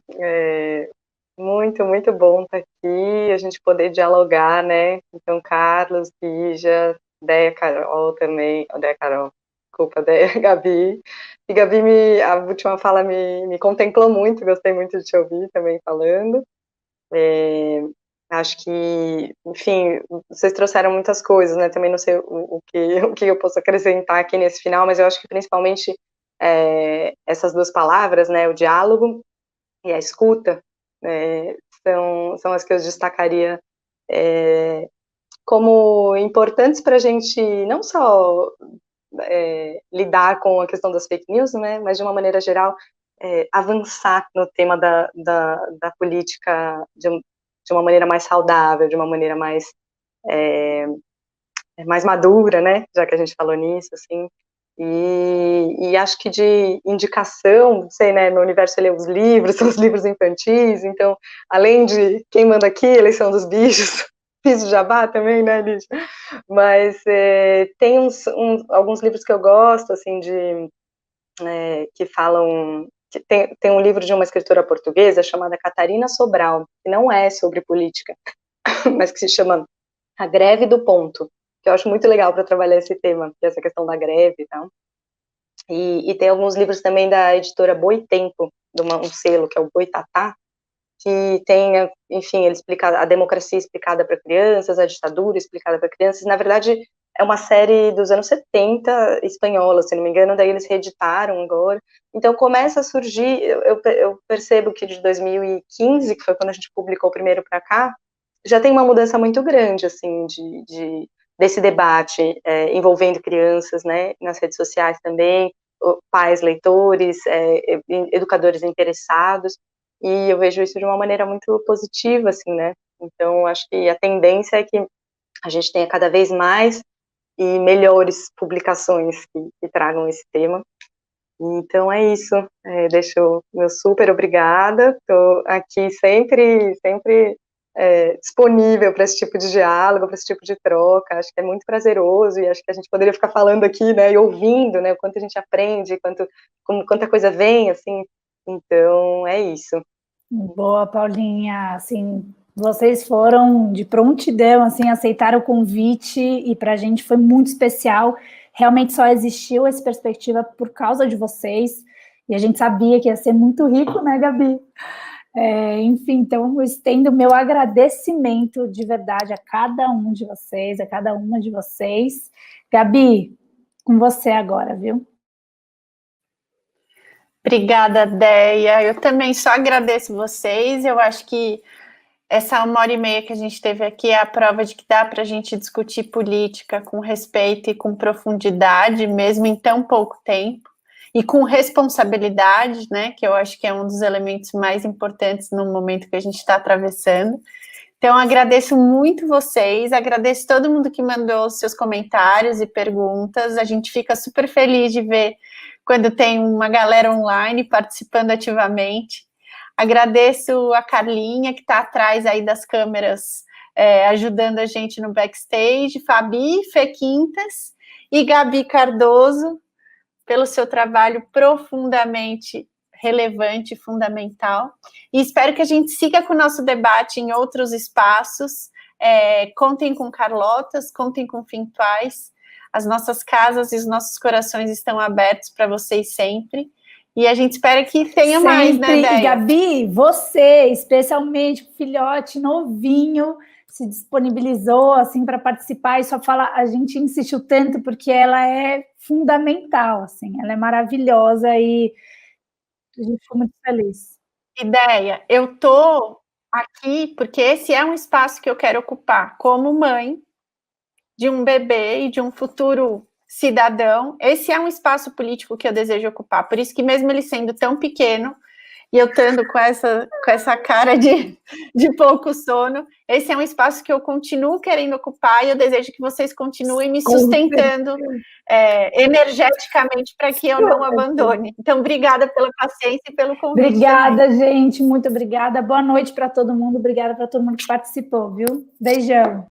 muito, muito bom estar aqui, a gente poder dialogar, né? Então, Carlos, Guija, Deia, Carol também, Deia, Carol, desculpa, Deia, Gabi. E Gabi, a última fala me contemplou muito, gostei muito de te ouvir também falando. Acho que, enfim, vocês trouxeram muitas coisas, né? Também não sei o que eu posso acrescentar aqui nesse final, mas eu acho que principalmente essas duas palavras, né? O diálogo e a escuta, são as que eu destacaria como importantes para a gente não só lidar com a questão das fake news, né? Mas de uma maneira geral avançar no tema da política de uma maneira mais saudável, de uma maneira mais madura, né, já que a gente falou nisso, assim, e acho que de indicação, não sei, né, no universo eu leio os livros, são os livros infantis, então, além de Quem Manda Aqui, Eleição dos Bichos, fiz o jabá também, né, Lígia? Mas tem alguns livros que eu gosto, assim, que falam... Tem um livro de uma escritora portuguesa chamada Catarina Sobral, que não é sobre política, mas que se chama A Greve do Ponto, que eu acho muito legal para trabalhar esse tema, que é essa questão da greve e tal. E tem alguns livros também da editora Boitempo, de um selo que é o Boitatá, que tem, enfim, ele explica a democracia explicada para crianças, a ditadura explicada para crianças. Na verdade, é uma série dos anos 70 espanhola, se não me engano, daí eles reeditaram agora. Então começa a surgir, eu percebo que de 2015, que foi quando a gente publicou o primeiro para cá, já tem uma mudança muito grande, assim, desse debate envolvendo crianças, né, nas redes sociais também, pais, leitores, educadores interessados, e eu vejo isso de uma maneira muito positiva, assim, né, então acho que a tendência é que a gente tenha cada vez mais e melhores publicações que tragam esse tema. Então é isso, deixo meu super obrigada, estou aqui sempre disponível para esse tipo de diálogo, para esse tipo de troca, acho que é muito prazeroso e acho que a gente poderia ficar falando aqui, né, e ouvindo, né, o quanto a gente aprende, quanta coisa vem, assim, então é isso. Boa, Paulinha, assim, vocês foram de prontidão, assim, aceitaram o convite e para a gente foi muito especial, realmente só existiu essa perspectiva por causa de vocês e a gente sabia que ia ser muito rico, né, Gabi? Enfim, então eu estendo meu agradecimento de verdade a cada um de vocês, a cada uma de vocês. Gabi, com você agora, viu? Obrigada, Deia. Eu também só agradeço vocês. Eu acho que essa 1h30 que a gente teve aqui é a prova de que dá para a gente discutir política com respeito e com profundidade, mesmo em tão pouco tempo, e com responsabilidade, né, que eu acho que é um dos elementos mais importantes no momento que a gente está atravessando. Então, agradeço muito vocês, agradeço todo mundo que mandou seus comentários e perguntas, a gente fica super feliz de ver quando tem uma galera online participando ativamente. Agradeço a Carlinha, que está atrás aí das câmeras, ajudando a gente no backstage, Fabi, Fê Quintas e Gabi Cardoso, pelo seu trabalho profundamente relevante e fundamental. E espero que a gente siga com o nosso debate em outros espaços. Contem com Carlotas, contem com Fintuais. as nossas casas e os nossos corações estão abertos para vocês sempre. E a gente espera que tenha sempre mais, né, Deia? E, Gabi, você, especialmente, filhote novinho, se disponibilizou assim para participar e só fala, a gente insistiu tanto porque ela é fundamental, assim, ela é maravilhosa e a gente ficou muito feliz. Deia, eu tô aqui porque esse é um espaço que eu quero ocupar como mãe de um bebê e de um futuro cidadão. Esse é um espaço político que eu desejo ocupar, por isso que mesmo ele sendo tão pequeno, e eu estando com essa cara de pouco sono, esse é um espaço que eu continuo querendo ocupar, e eu desejo que vocês continuem me sustentando energeticamente para que eu não abandone. Então, obrigada pela paciência e pelo convite. Obrigada, também. gente, muito obrigada. Boa noite para todo mundo, obrigada para todo mundo que participou, viu? Beijão.